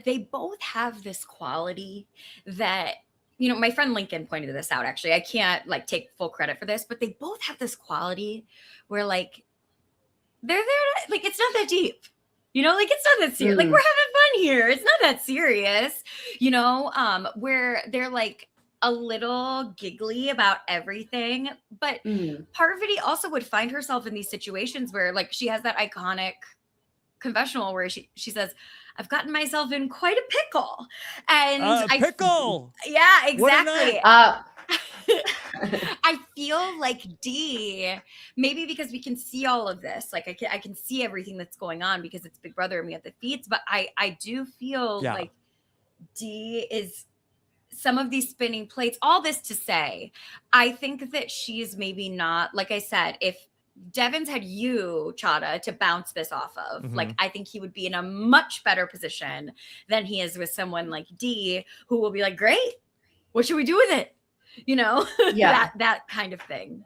they both have this quality that, you know, my friend Lincoln pointed this out. Actually, I can't like take full credit for this, but they both have this quality where like they're there to, like, it's not that deep. You know, like, it's not that serious. Like, we're having fun here. It's not that serious, you know, where they're like a little giggly about everything. But Parvati also would find herself in these situations where like she has that iconic confessional where she says, I've gotten myself in quite a pickle. And pickle. Yeah, exactly. I feel like Dee, maybe because we can see all of this, like I can see everything that's going on because it's Big Brother and we have the feeds, but I do feel like Dee is some of these spinning plates. All this to say, I think that she's maybe not, like I said, if Devens had you, Chaddha, to bounce this off of, like, I think he would be in a much better position than he is with someone like Dee, who will be like, great, what should we do with it? You know, that kind of thing.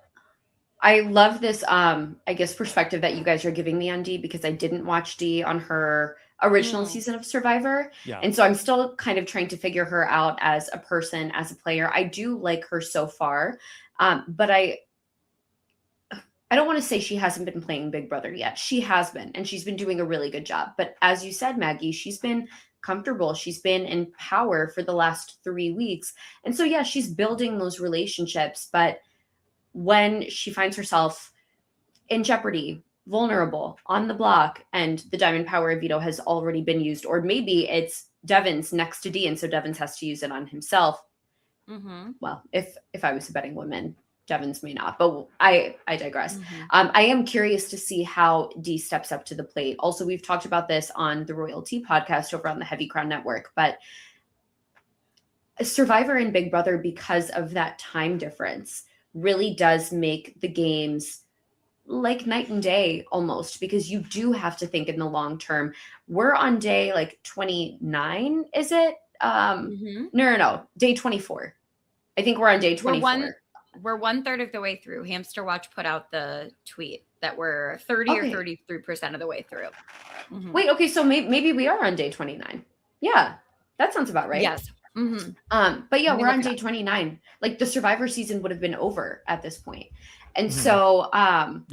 I love this, I guess, perspective that you guys are giving me on Dee, because I didn't watch Dee on her original season of Survivor. And so I'm still kind of trying to figure her out as a person, as a player. I do like her so far, but I don't want to say she hasn't been playing Big Brother yet. She has been, and she's been doing a really good job. But as you said, Maggie, she's been comfortable. She's been in power for the last 3 weeks. And so, yeah, she's building those relationships. But when she finds herself in jeopardy, vulnerable, on the block, and the diamond power of veto has already been used, or maybe it's Devens next to Dee, and so Devens has to use it on himself. Well, if I was a betting woman, Devens may not, but I digress. I am curious to see how Dee steps up to the plate. Also, we've talked about this on the Royalty podcast over on the Heavy Crown Network, but Survivor and Big Brother, because of that time difference, really does make the games like night and day almost, because you do have to think in the long term. We're on day like 29, is it? No, day 24. I think we're on day 24. We're 1/3 of the way through. Hamster Watch put out the tweet that we're 30 or 33% of the way through. Wait, okay, so maybe we are on day 29. Yeah, that sounds about right. Yes. But yeah, we're on day 29. Like, the Survivor season would have been over at this point. And so, I'm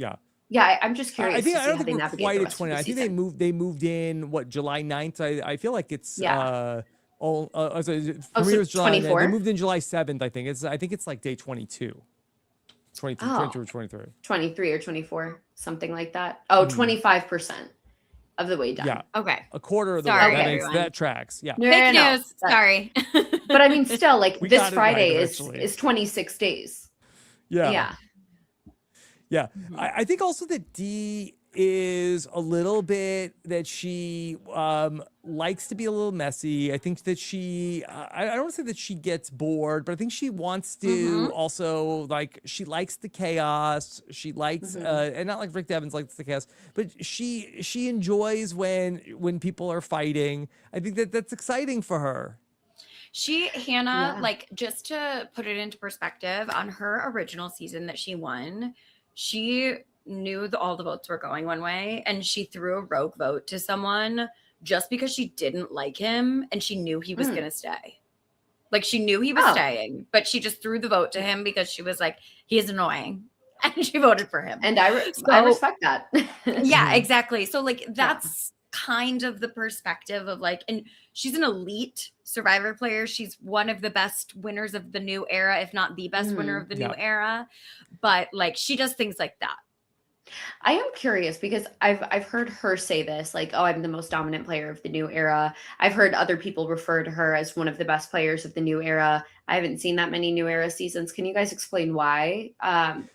just curious to see how they navigate the rest of the season. I think they moved in July 9th. I feel like it's so July 24? They moved in July 7th. I think it's like day 22. 22 or 23. 23 or 24, something like that. 25% of the way done. Yeah. Okay. A quarter of the Sorry, way. everyone. That tracks. Yeah. Fake news. Sorry. But I mean, still, like We this got it Friday right is eventually. 26 days. Yeah. Yeah. I think also that Dee is a little bit that she likes to be a little messy. I think that she, I don't want to say that she gets bored, but I think she wants to also, like, she likes the chaos. She likes, and not like Rick Devens likes the chaos, but she enjoys when people are fighting. I think that that's exciting for her. Hannah, Yeah. like, just to put it into perspective, on her original season that she won, she knew all the votes were going one way, and she threw a rogue vote to someone just because she didn't like him and she knew he was going to stay. Like, she knew he was staying, but she just threw the vote to him because she was like, he is annoying. And she voted for him. And I respect that. Yeah, exactly. So, like, that's kind of the perspective of, like, and she's an elite Survivor player. She's one of the best winners of the new era, if not the best winner of the new era. But, like, she does things like that. I am curious because I've heard her say this, like, oh, I'm the most dominant player of the new era. I've heard other people refer to her as one of the best players of the new era. I haven't seen that many new era seasons. Can you guys explain why?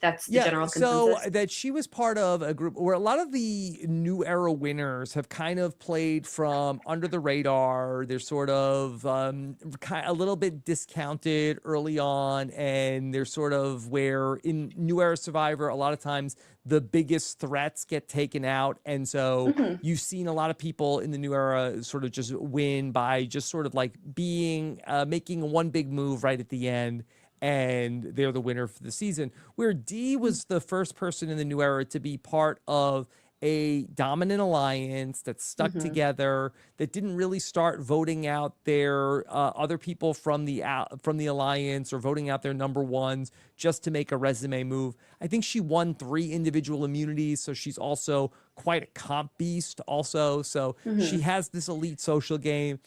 That's the general consensus. So that she was part of a group where a lot of the new era winners have kind of played from under the radar. They're sort of a little bit discounted early on, and they're sort of where in new era Survivor, a lot of times the biggest threats get taken out. And so you've seen a lot of people in the new era sort of just win by just sort of like being, making one big move right at the end, and they're the winner for the season. Where Dee was the first person in the new era to be part of a dominant alliance that stuck together, that didn't really start voting out their other people from the alliance or voting out their number ones just to make a resume move. I think she won 3 individual immunities, so she's also quite a comp beast also. So she has this elite social game.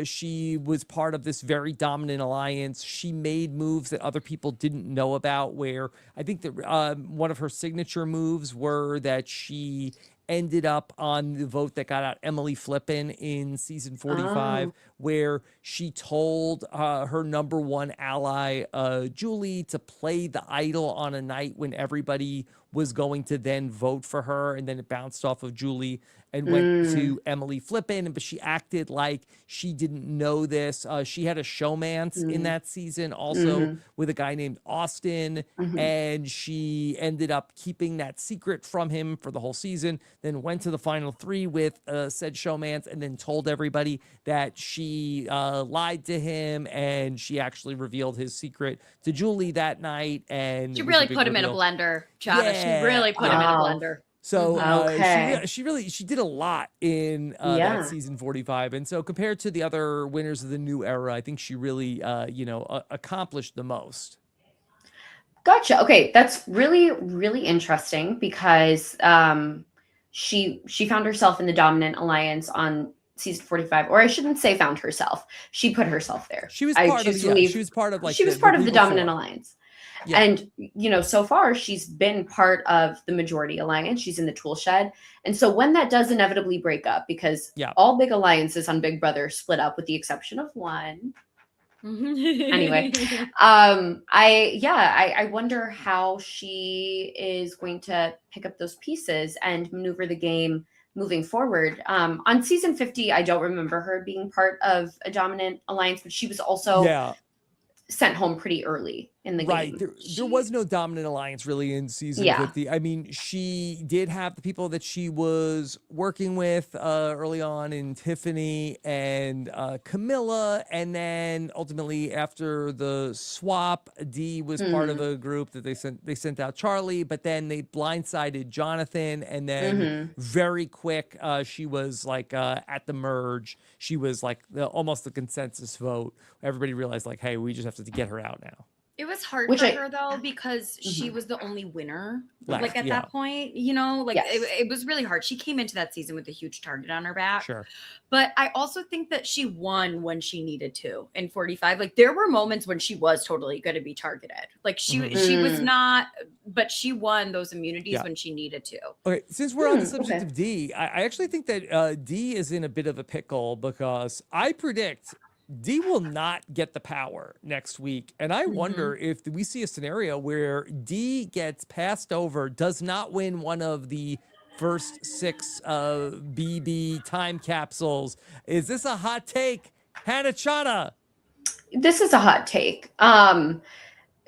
She was part of this very dominant alliance. She made moves that other people didn't know about, where I think that one of her signature moves were that she ended up on the vote that got out Emily Flippin in season 45, where she told her number one ally, Julie, to play the idol on a night when everybody was going to then vote for her, and then it bounced off of Julie and went to Emily Flippin, but she acted like she didn't know this. She had a showmance in that season also with a guy named Austin, and she ended up keeping that secret from him for the whole season, then went to the final 3 with said showmance, and then told everybody that she lied to him, and she actually revealed his secret to Julie that night. And she really put him in a blender, Chaddha. She really put him in a blender. So she did a lot in that season 45. And so compared to the other winners of the new era, I think she really, accomplished the most. Gotcha. Okay. That's really, really interesting because she found herself in the dominant alliance on season 45, or I shouldn't say found herself. She put herself there. She was part of the dominant alliance. Yeah. And, so far she's been part of the majority alliance. She's in the tool shed. And so when that does inevitably break up, because all big alliances on Big Brother split up with the exception of one. Anyway, I wonder how she is going to pick up those pieces and maneuver the game moving forward. On season 50, I don't remember her being part of a dominant alliance, but she was also sent home pretty early in the game. There was no dominant alliance really in season 50. I mean, she did have the people that she was working with early on in Tiffany and Camilla, and then ultimately after the swap, Dee was part of a group that they sent out Charlie, but then they blindsided Jonathan, and then very quick she was like at the merge, she was like almost the consensus vote. Everybody realized like, hey, we just have to get her out now. It was hard for her though, because she was the only winner like at that point, it was really hard. She came into that season with a huge target on her back. Sure. But I also think that she won when she needed to in 45. Like there were moments when she was totally going to be targeted. Like she was not, but she won those immunities when she needed to. Okay, since we're on the subject of Dee, I actually think that Dee is in a bit of a pickle, because I predict Dee will not get the power next week. And I wonder if we see a scenario where Dee gets passed over, does not win one of the first 6 BB time capsules. Is this a hot take? Hannah Chaddha. This is a hot take.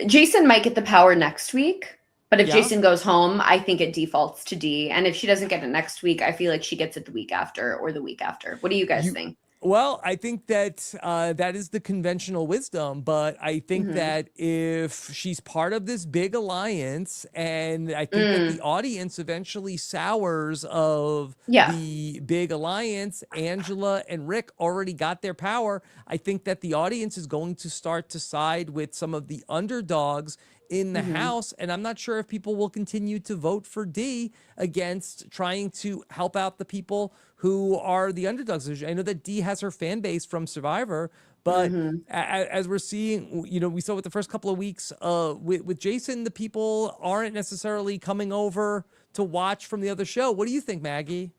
Jason might get the power next week, but if Jason goes home, I think it defaults to Dee. And if she doesn't get it next week, I feel like she gets it the week after or the week after. What do you guys think? Well, I think that that is the conventional wisdom, but I think that if she's part of this big alliance, and I think that the audience eventually sours of the big alliance, Angela and Rick already got their power. I think that the audience is going to start to side with some of the underdogs in the house, and I'm not sure if people will continue to vote for Dee against trying to help out the people who are the underdogs. I know that Dee has her fan base from Survivor, but as we're seeing, you know, we saw with the first couple of weeks with Jason, the people aren't necessarily coming over to watch from the other show. What do you think, Maggie?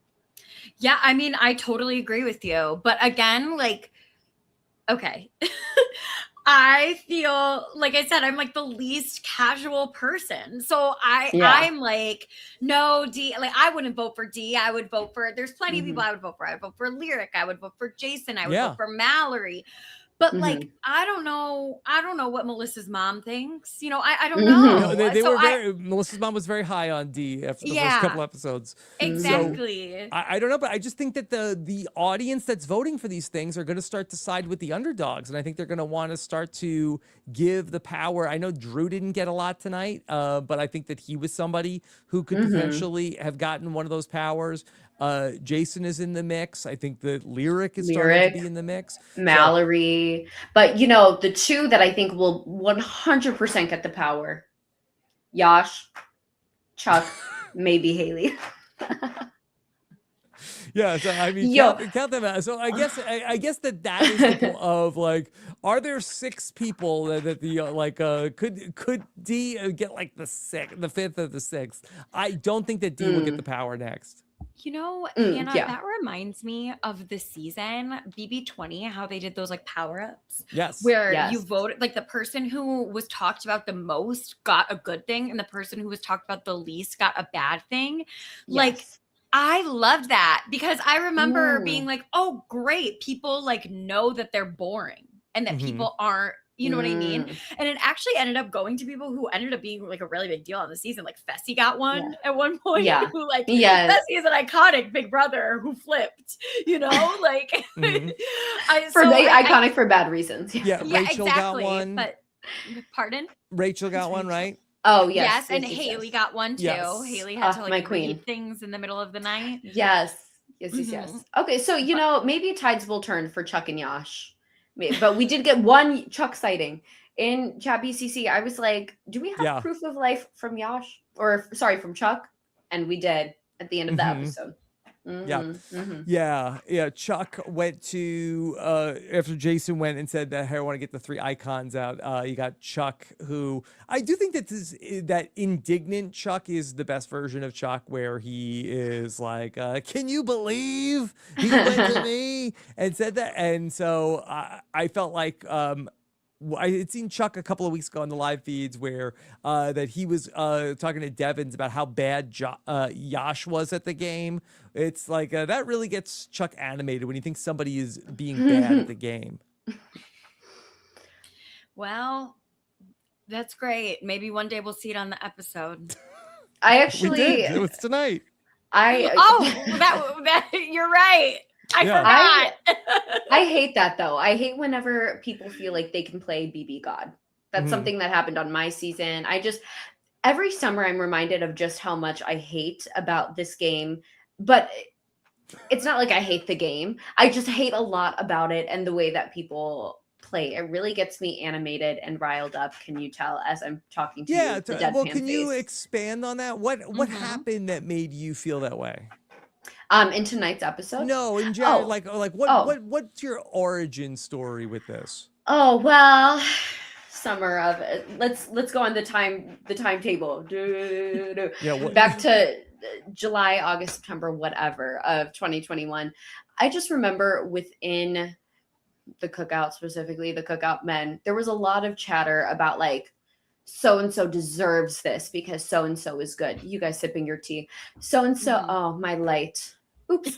Yeah, I mean, I totally agree with you. But again, like, okay. I feel, like I said, I'm like the least casual person. So I'm like, no, Dee, like I wouldn't vote for Dee. I would vote for, there's plenty of people I would vote for. I would vote for Lyric. I would vote for Jason. I would vote for Mallory. But like, I don't know what Melissa's mom thinks. You know, I don't know. No, they were Melissa's mom was very high on Dee after the first couple episodes. Exactly. So, I don't know, but I just think that the audience that's voting for these things are going to start to side with the underdogs, and I think they're going to want to start to give the power. I know Drew didn't get a lot tonight, but I think that he was somebody who could potentially have gotten one of those powers. Jason is in the mix. I think that Lyric is starting to be in the mix. Mallory. But, you know, the two that I think will 100% get the power, Yash, Chuk, maybe Haley. Yeah, so I mean, count them out. So I guess that is the point of like, are there 6 people that the could Dee get like the 5th or the 6th? I don't think that Dee will get the power next. You know, Hannah, that reminds me of the season BB20, how they did those like power ups. Yes. Where you voted, like the person who was talked about the most got a good thing, and the person who was talked about the least got a bad thing. Yes. Like, I loved that because I remember being like, oh, great. People like know that they're boring and that people aren't, you know what I mean? And it actually ended up going to people who ended up being like a really big deal on the season. Like Fessy got one at one point. Who like, Fessy is an iconic big brother who flipped, you know, like iconic for bad reasons. Yeah, Rachel got one. But pardon? Rachel got one, right? Oh, yes. And Haley got one too. Yes. Haley had to like read things in the middle of the night. Yes. Okay, so, you know, maybe tides will turn for Chuk and Yash. But we did get one Chuk sighting in Chat BCC. I was like, do we have proof of life from Yash? Or, sorry, from Chuk? And we did at the end of the episode. Chuk went to after Jason went and said that, hey, I want to get the 3 icons out. You got Chuk, who I do think that indignant Chuk is the best version of Chuk, where he is like, can you believe he went to me and said that? And so I felt like I had seen Chuk a couple of weeks ago on the live feeds where that he was talking to Devens about how bad Yash was at the game. It's like that really gets Chuk animated when he thinks somebody is being bad at the game. Well, that's great. Maybe one day we'll see it on the episode. I actually, we did. It was tonight. That you're right. I forgot. I hate that though. I hate whenever people feel like they can play BB God. That's something that happened on my season. Every summer I'm reminded of just how much I hate about this game, but it's not like I hate the game. I just hate a lot about it and the way that people play. It really gets me animated and riled up. Can you tell as I'm talking to you? Yeah. Well, can you expand on that? What happened that made you feel that way? In tonight's episode? No, in general, what's your origin story with this? Oh, well, summer of let's go on the timetable. Back to July, August, September, whatever of 2021. I just remember within the cookout, specifically the cookout men, there was a lot of chatter about like, so-and-so deserves this because so-and-so is good. You guys sipping your tea. So-and-so, oh, my light. Oops.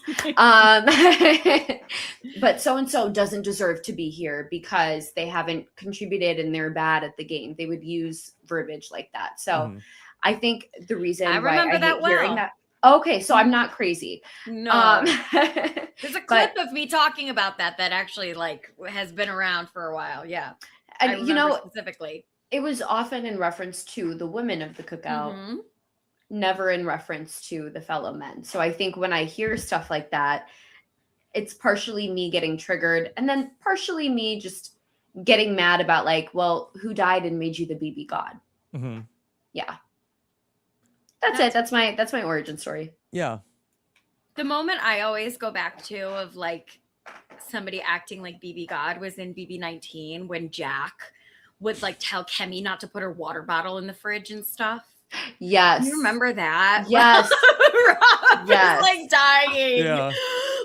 But so-and-so doesn't deserve to be here because they haven't contributed and they're bad at the game. They would use verbiage like that. So I think the reason I remember why I that hate well. hearing that. Okay, so I'm not crazy. No. There's a clip of me talking about that actually like has been around for a while. Yeah. And you know, specifically. It was often in reference to the women of the cookout, never in reference to the fellow men. So I think when I hear stuff like that, it's partially me getting triggered and then partially me just getting mad about like, well, who died and made you the BB god? Yeah. That's it. That's my origin story. Yeah. The moment I always go back to of like somebody acting like BB God was in BB28 when Jack would like tell Kemi not to put her water bottle in the fridge and stuff. Yes. You remember that? Yes. Rob Yes. is like dying. Yeah.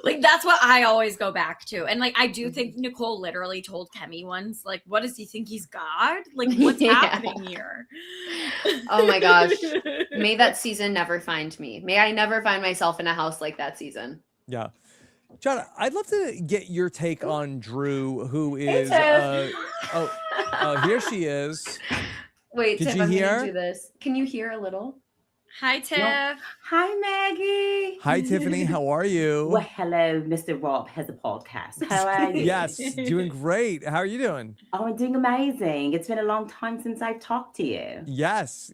Like that's what I always go back to. And like I do think Nicole literally told Kemi once, like, what does he think he's God? Like what's happening here? Oh my gosh. May that season never find me. May I never find myself in a house like that season. Yeah. Chaddha, I'd love to get your take on Drew, who is here she is. Wait, Did Tiff, you I'm hear? gonna do this. Can you hear a little? Hi, Tiff. No. Hi, Maggie. Hi, Tiffany. How are you? Well, hello, Mr. Rob has a podcast. How are you? Yes, doing great. How are you doing? Oh, I'm doing amazing. It's been a long time since I've talked to you. Yes,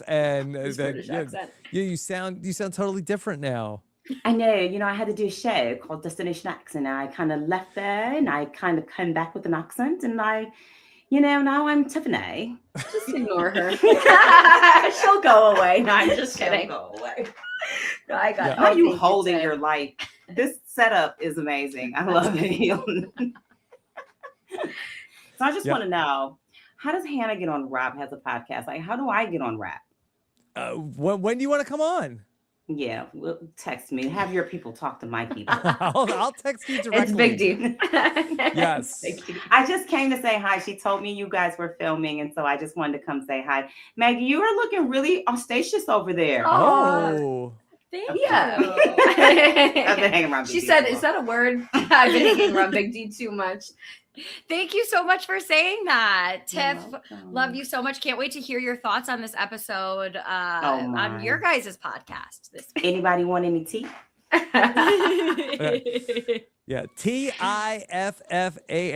and British accent. you sound totally different now. I know, I had to do a show called Destination Accent. I kind of left there and I kind of came back with an accent and now I'm Tiffany. Just ignore her. She'll go away. No, I'm just kidding. Go away. No, I got it. How are you Thank holding Tiff. your light? This setup is amazing. I love it. So I just want to know, how does Hannah get on RHAP as a podcast? Like, how do I get on RHAP? When do you want to come on? Yeah, well, text me. Have your people talk to my people. I'll text you directly. It's Big D. Yes. Big D. I just came to say hi. She told me you guys were filming, and so I just wanted to come say hi. Maggie, you are looking really auspicious over there. Oh. Thank Yeah. you. I've been hanging around Big She D said, for a "Is that a word?" I've been hanging around Big D too much. Thank you so much for saying that, You're Tiff. welcome. Love you so much. Can't wait to hear your thoughts on this episode on my. your guys' podcast this week. Anybody want any tea? Yeah, TIFFANY.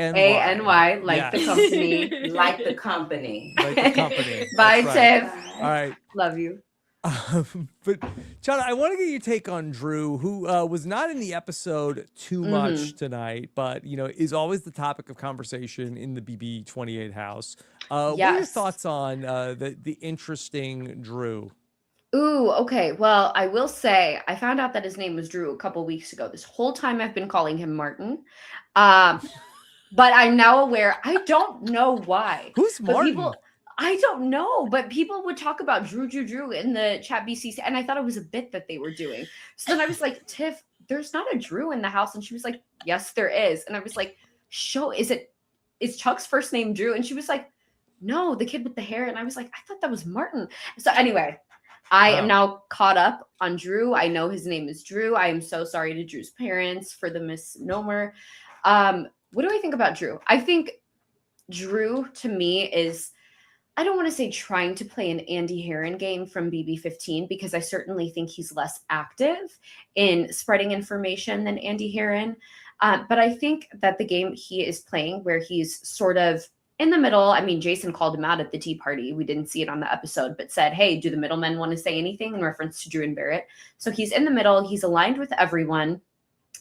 ANY, like Yes. the company. Like the company. Like the company. Bye, That's right. Tiff. All right. Love you. But Chaddha, I want to get your take on Drew, who was not in the episode too much tonight, but is always the topic of conversation in the BB28 house. What are your Yes. thoughts on the interesting Drew? Ooh, okay. Well, I will say I found out that his name was Drew a couple weeks ago. This whole time I've been calling him Martin. But I'm now aware. I don't know why. Who's But Martin? I don't know, but people would talk about Drew in the chat BCC, and I thought it was a bit that they were doing. So then I was like, Tiff, there's not a Drew in the house. And she was like, yes, there is. And I was like, is Chuck's first name Drew? And she was like, no, the kid with the hair. And I was like, I thought that was Martin. So anyway, I am now caught up on Drew. I know his name is Drew. I am so sorry to Drew's parents for the misnomer. What do I think about Drew? I think Drew to me is, I don't want to say trying to play an Andy Herron game from BB15 because I certainly think he's less active in spreading information than Andy Herron. But I think that the game he is playing where he's sort of in the middle, I mean, Jason called him out at the tea party. We didn't see it on the episode, but said, hey, do the middlemen want to say anything in reference to Drew and Barrett? So he's in the middle. He's aligned with everyone.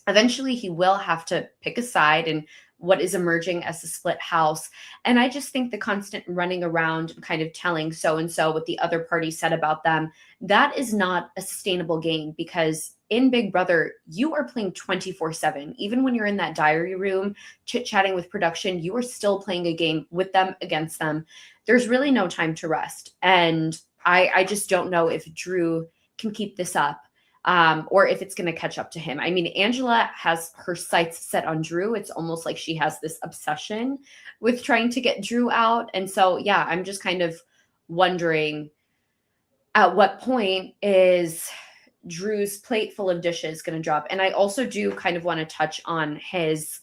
Eventually, he will have to pick a side and what is emerging as a split house. And I just think the constant running around kind of telling so-and-so what the other party said about them, that is not a sustainable game because in Big Brother, you are playing 24/7. Even when you're in that diary room, chit-chatting with production, you are still playing a game with them, against them. There's really no time to rest. And I just don't know if Drew can keep this up. or if it's going to catch up to him. I mean, Angela has her sights set on Drew. It's almost like she has this obsession with trying to get Drew out. And so, yeah, I'm just kind of wondering at what point is Drew's plate full of dishes going to drop. And I also do kind of want to touch on his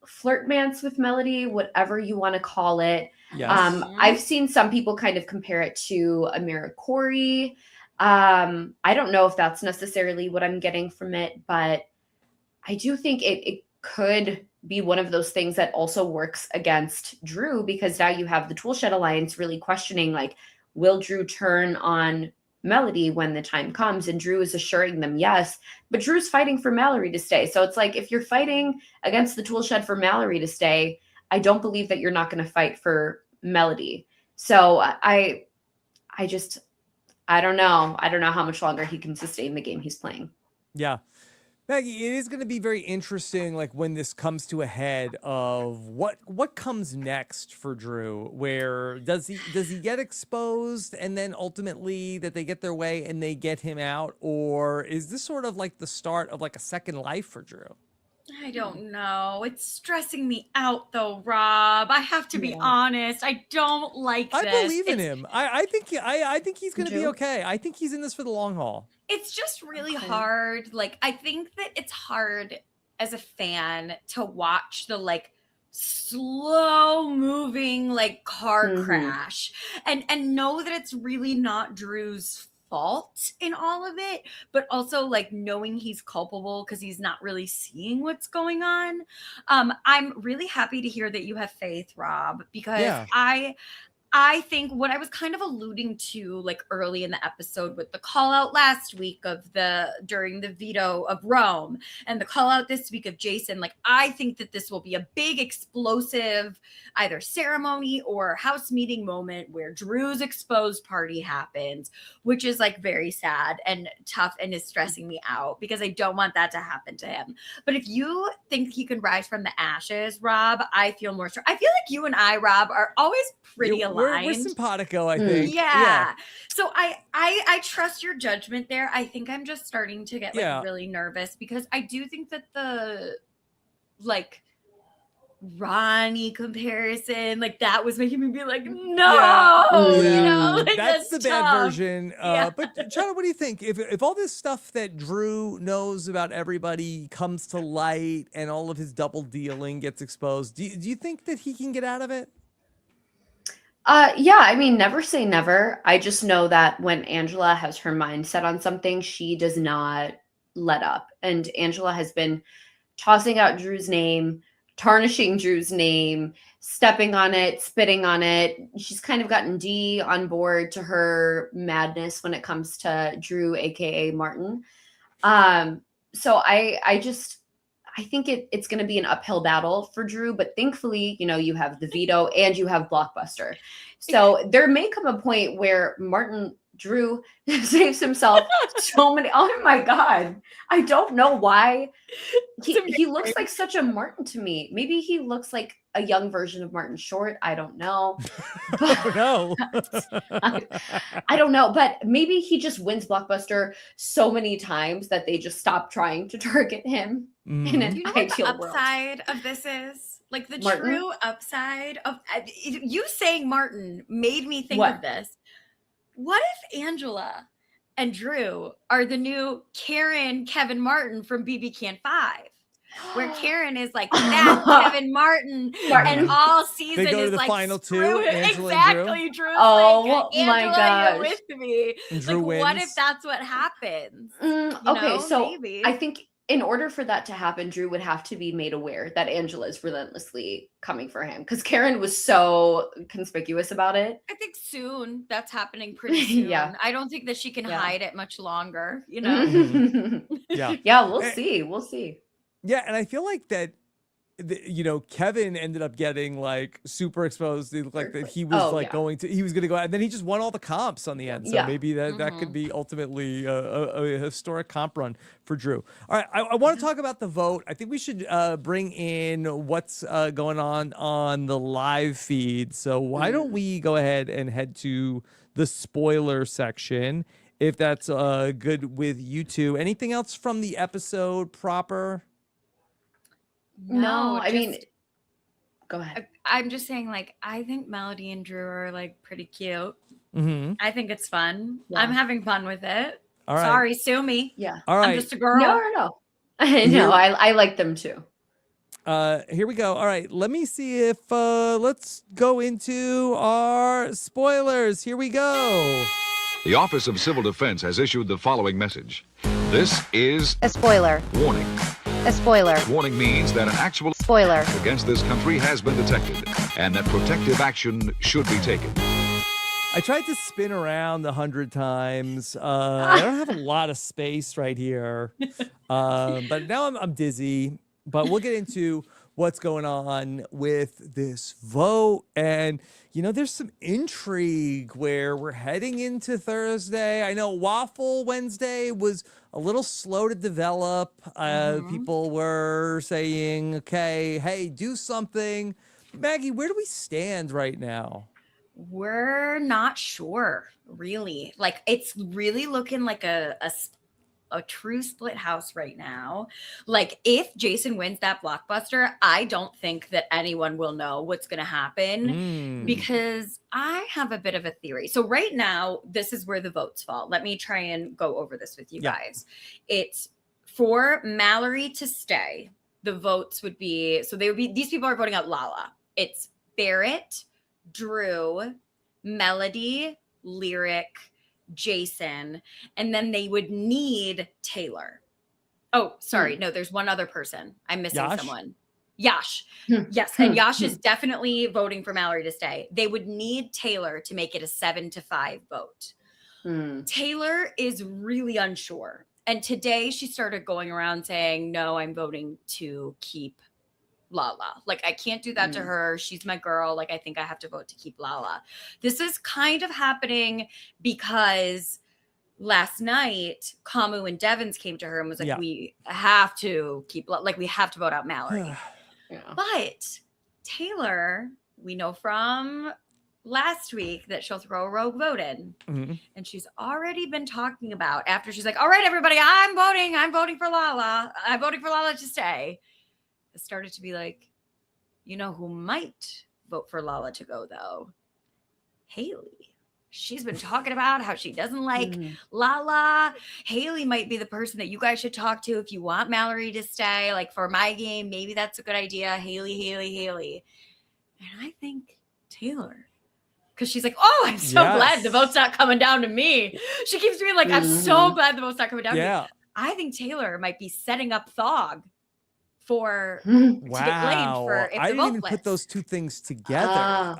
flirtmance with Melody, whatever you want to call it. Yes. I've seen some people kind of compare it to Amira Corey. I don't know if that's necessarily what I'm getting from it, but I do think it could be one of those things that also works against Drew, because now you have the Toolshed Alliance really questioning, like, will Drew turn on Melody when the time comes? And Drew is assuring them yes, but Drew's fighting for Mallory to stay. So it's like, if you're fighting against the Toolshed for Mallory to stay, I don't believe that you're not going to fight for Melody. So I don't know. I don't know how much longer he can sustain the game he's playing. Yeah. Maggie, it is going to be very interesting, like, when this comes to a head of what comes next for Drew. Where does he get exposed, and then ultimately that they get their way and they get him out, or is this sort of like the start of like a second life for Drew? I don't know. It's stressing me out, though, Rob. I have to be honest. I don't like this. I believe in him. I think he's going to be okay. I think he's in this for the long haul. It's just really hard. Like, I think that it's hard as a fan to watch the like slow moving like car crash and know that it's really not Drew's fault in all of it, but also like knowing he's culpable because he's not really seeing what's going on. I'm really happy to hear that you have faith, Rob, because I think what I was kind of alluding to like early in the episode with the call out last week of during the veto of Rome and the call out this week of Jason, like I think that this will be a big explosive either ceremony or house meeting moment where Drew's exposed party happens, which is like very sad and tough and is stressing me out because I don't want that to happen to him. But if you think he can rise from the ashes, Rob, I feel more sure. I feel like you and I, Rob, are always pretty aligned. We're simpatico, I think. Yeah. So I trust your judgment there. I think I'm just starting to get like really nervous because I do think that the like Ronnie comparison, like that was making me be like, no, you know, like, that's the bad tough. version. But Chaddha, what do you think? If all this stuff that Drew knows about everybody comes to light and all of his double dealing gets exposed, do you think that he can get out of it? Yeah, I mean, never say never. I just know that when Angela has her mind set on something, she does not let up. And Angela has been tossing out Drew's name, tarnishing Drew's name, stepping on it, spitting on it. She's kind of gotten D on board to her madness when it comes to Drew, aka Martin. So I think it's going to be an uphill battle for Drew, but thankfully, you know, you have the veto and you have Blockbuster. So there may come a point where Drew saves himself so many. Oh my God. I don't know why. He looks like such a Martin to me. Maybe he looks like a young version of Martin Short. I don't know. No. I don't know, but maybe he just wins Blockbuster so many times that they just stop trying to target him in an you know what ideal the upside world. of this is? Like the Martin? true upside of you saying Martin made me think of this. What if Angela and Drew are the new Karen, Kevin Martin from BB Can 5? Where Karen is like that Kevin Martin, and all season They go to is the like final two, Angela exactly. Drew's oh like, my Angela, gosh, you're with me. Drew like, wins. what if that's what happens? Okay, so maybe. I think in order for that to happen, Drew would have to be made aware that Angela is relentlessly coming for him because Karen was so conspicuous about it. I think soon that's happening pretty soon. Yeah. I don't think that she can hide it much longer, you know? Yeah, we'll see. We'll see. Yeah, and I feel like that, you know, Kevin ended up getting like super exposed. It looked like that he was he was going to go out, and then he just won all the comps on the end. So maybe that could be ultimately a historic comp run for Drew. All right, I want to talk about the vote. I think we should bring in what's going on the live feed. So why don't we go ahead and head to the spoiler section? if that's good with you two. Anything else from the episode proper? No, I just- mean, go ahead. I'm just saying, like, I think Melody and Drew are like pretty cute. Mm-hmm. I think it's fun. Yeah. I'm having fun with it. All right. Sorry, sue me. Yeah. All right. I'm just a girl. No. I know. I like them too. Here we go. All right. Let me see if let's go into our spoilers. Here we go. The Office of Civil Defense has issued the following message. This is A spoiler. warning. A spoiler. Warning means that an actual Spoiler. against this country has been detected and that protective action should be taken. I tried to spin around 100 times. I don't have a lot of space right here, but now I'm dizzy. But we'll get into what's going on with this vote. And, you know, there's some intrigue where we're heading into Thursday. I know Waffle Wednesday was a little slow to develop. People were saying, okay, hey, do something. Maggie, where do we stand right now? We're not sure, really. Like, it's really looking like a true split house right now. Like, if Jason wins that blockbuster, I don't think that anyone will know what's going to happen because I have a bit of a theory. So right now, this is where the votes fall. Let me try and go over this with you guys. It's for Mallory to stay. The votes would be, so they would be, these people are voting out Lala. It's Barrett, Drew, Melody, Lyric, Jason, and then they would need Taylor. Oh, sorry. No, there's one other person. I'm missing Yash? someone. Yash. Yes. And Yash is definitely voting for Mallory to stay. They would need Taylor to make it a 7-5 vote. Taylor is really unsure. And today she started going around saying, no, I'm voting to keep Lala. Like, I can't do that to her. She's my girl. Like, I think I have to vote to keep Lala. This is kind of happening because last night, Kamu and Devens came to her and was like, we have to keep, like, we have to vote out Mallory. But Taylor, we know from last week that she'll throw a rogue vote in. And she's already been talking about, after she's like, all right, everybody, I'm voting for Lala. I'm voting for Lala to stay. It started to be like, you know who might vote for Lala to go, though? Haley. She's been talking about how she doesn't like Lala. Haley might be the person that you guys should talk to if you want Mallory to stay. Like, for my game, maybe that's a good idea. Haley. And I think Taylor. Because she's like, oh, I'm so glad the vote's not coming down to me. She keeps being like, I'm so glad the vote's not coming down to me. I think Taylor might be setting up Thog for to get blamed for if I the didn't vote even flips. put those two things together.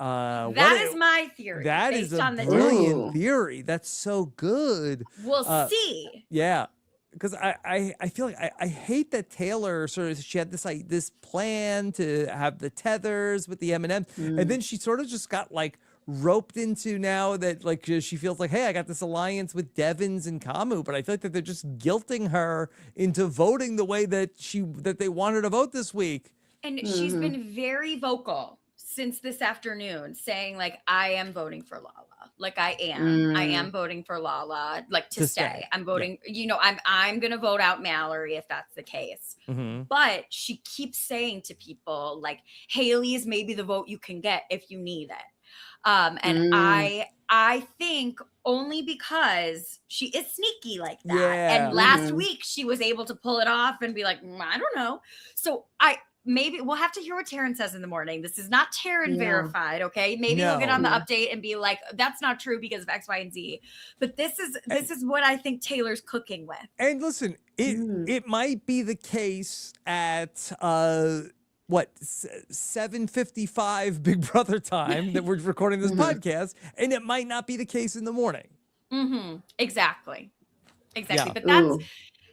That is my theory. That is based a on the brilliant theory. That's so good. We'll see. Yeah, because I feel like I hate that Taylor sort of, she had this plan to have the tethers with the M&M, and then she sort of just got like roped into now that like she feels like, hey, I got this alliance with Devens and Kamu, but I feel like that they're just guilting her into voting the way that they want her to vote this week. And she's been very vocal since this afternoon, saying like, I am voting for Lala. Like, I am voting for Lala, like to stay. I'm voting, you know, I'm going to vote out Mallory if that's the case. But she keeps saying to people like, Haley is maybe the vote you can get if you need it. And I think only because she is sneaky like that. And last week she was able to pull it off and be like, I don't know. So maybe we'll have to hear what Taryn says in the morning. This is not Taryn verified. Okay. Maybe he'll get on the update and be like, that's not true because of X, Y, and Z. But this is what I think Taylor's cooking with. And listen, it might be the case at, 7:55 Big Brother time that we're recording this podcast, and it might not be the case in the morning. Exactly. Yeah. But that's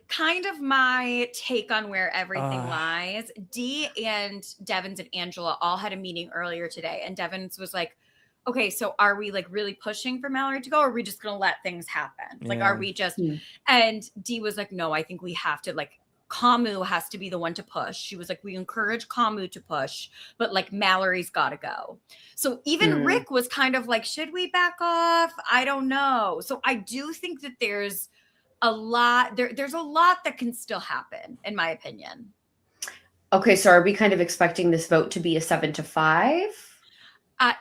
kind of my take on where everything lies. Dee and Devens and Angela all had a meeting earlier today, and Devens was like, okay, so are we like really pushing for Mallory to go, or are we just gonna let things happen? Like, are we just and Dee was like, no, I think we have to, like, Kamu has to be the one to push. She was like, we encourage Kamu to push, but like Mallory's got to go. So even Rick was kind of like, should we back off? I don't know. So I do think that there's a lot, there's a lot that can still happen, in my opinion. Okay, so are we kind of expecting this vote to be a 7-5?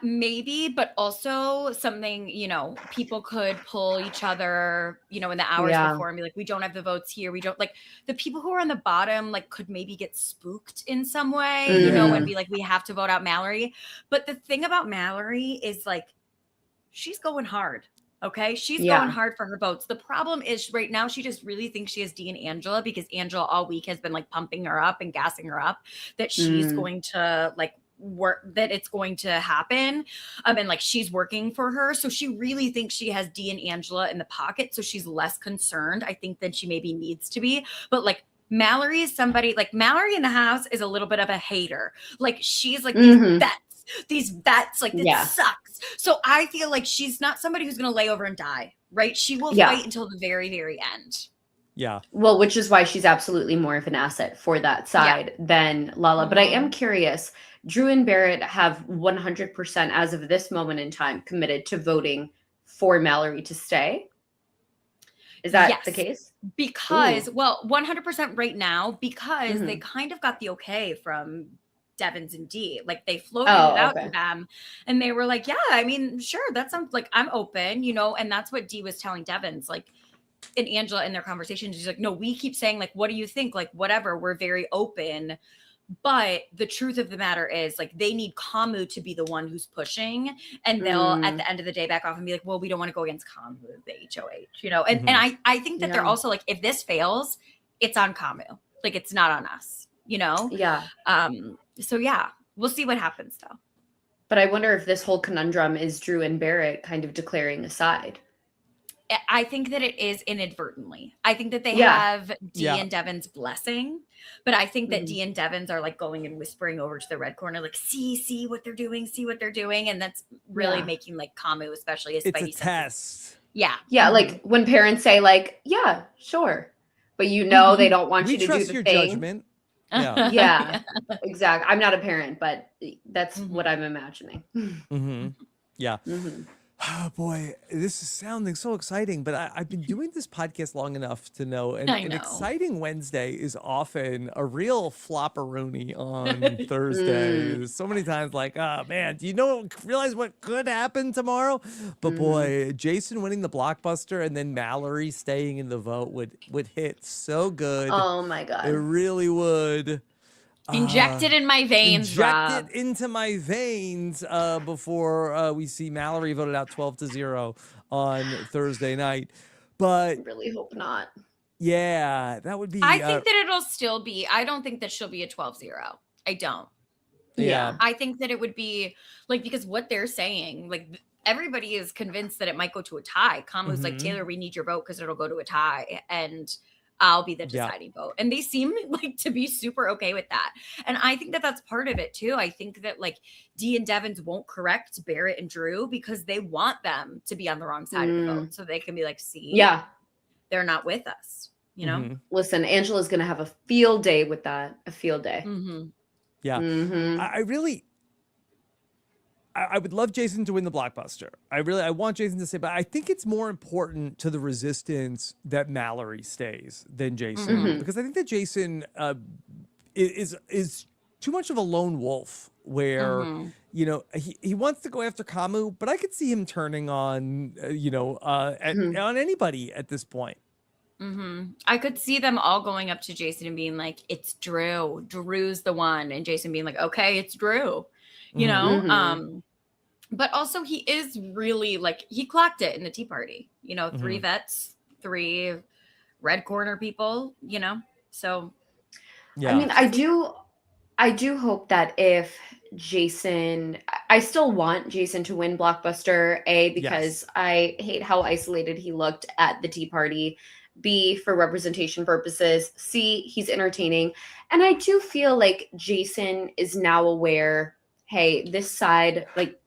Maybe, but also something, you know, people could pull each other, you know, in the hours before and be like, we don't have the votes here. We don't, like, the people who are on the bottom, like, could maybe get spooked in some way, you know, and be like, we have to vote out Mallory. But the thing about Mallory is, like, she's going hard. Okay. She's going hard for her votes. The problem is right now, she just really thinks she has Dee and Angela, because Angela all week has been like pumping her up and gassing her up that she's going to like work, that it's going to happen. And like she's working for her. So she really thinks she has Dee and Angela in the pocket. So she's less concerned, I think, than she maybe needs to be. But like Mallory is somebody, like Mallory in the house is a little bit of a hater. Like she's like these vets, like it sucks. So I feel like she's not somebody who's going to lay over and die, right? She will fight until the very, very end. Yeah. Well, which is why she's absolutely more of an asset for that side than Lala. But I am curious, Drew and Barrett have 100% as of this moment in time committed to voting for Mallory to stay. Is that the case? Because, well, 100% right now, because they kind of got the okay from Devens and Dee. Like they floated it out to them and they were like, yeah, I mean, sure, that sounds like I'm open, you know, and that's what Dee was telling Devens, like, and Angela in their conversation. She's like, no, we keep saying like, what do you think? Like, whatever, we're very open. But the truth of the matter is like, they need Kamu to be the one who's pushing, and they'll at the end of the day back off and be like, well, we don't want to go against Kamu, the HOH, you know? And I think that they're also like, if this fails, it's on Kamu. Like, it's not on us, you know? Yeah. So yeah, we'll see what happens though. But I wonder if this whole conundrum is Drew and Barrett kind of declaring a side. I think that it is inadvertently. I think that they have Dee and Devens' blessing, but I think that Dee and Devens are like going and whispering over to the red corner, like, see what they're doing, see what they're doing. And that's really making like Kamu, especially a spidey. It's a test. Yeah. Yeah. Like when parents say like, yeah, sure. But you know, they don't want you to do the your thing. Judgment. Yeah, exactly. I'm not a parent, but that's what I'm imagining. Yeah. Oh boy, this is sounding so exciting, but I've been doing this podcast long enough to know an exciting Wednesday is often a real flopperoonie on Thursday. So many times like, oh man, do you realize what could happen tomorrow? But boy, Jason winning the blockbuster and then Mallory staying in the vote would hit so good. Oh my God. It really would. Inject it in my veins, Rob. Inject it into my veins before we see Mallory voted out 12-0 on Thursday night. But I really hope not. Yeah, that would be. I think that it'll still be. I don't think that she'll be a 12-0. I don't. Yeah. I think that it would be like, because what they're saying, like everybody is convinced that it might go to a tie. Kamu's like, Taylor, we need your vote because it'll go to a tie. And I'll be the deciding vote. And they seem like to be super okay with that. And I think that that's part of it too. I think that like Dee and Devens won't correct Barrett and Drew because they want them to be on the wrong side of the vote. So they can be like, see, they're not with us, you know? Listen, Angela's going to have a field day with that. A field day. Yeah. I would love Jason to win the blockbuster. I want Jason to stay, but I think it's more important to the resistance that Mallory stays than Jason, because I think that Jason is too much of a lone wolf where, you know, he wants to go after Kamu, but I could see him turning on, on anybody at this point. I could see them all going up to Jason and being like, it's Drew. Drew's the one. And Jason being like, okay, it's Drew, you know? But also he is really like, he clocked it in the Tea Party, you know, 3 vets, 3 red corner people, you know? So, I mean, I do hope that if Jason, I still want Jason to win blockbuster, A, because I hate how isolated he looked at the Tea Party, B, for representation purposes, C, he's entertaining. And I do feel like Jason is now aware, hey, this side, like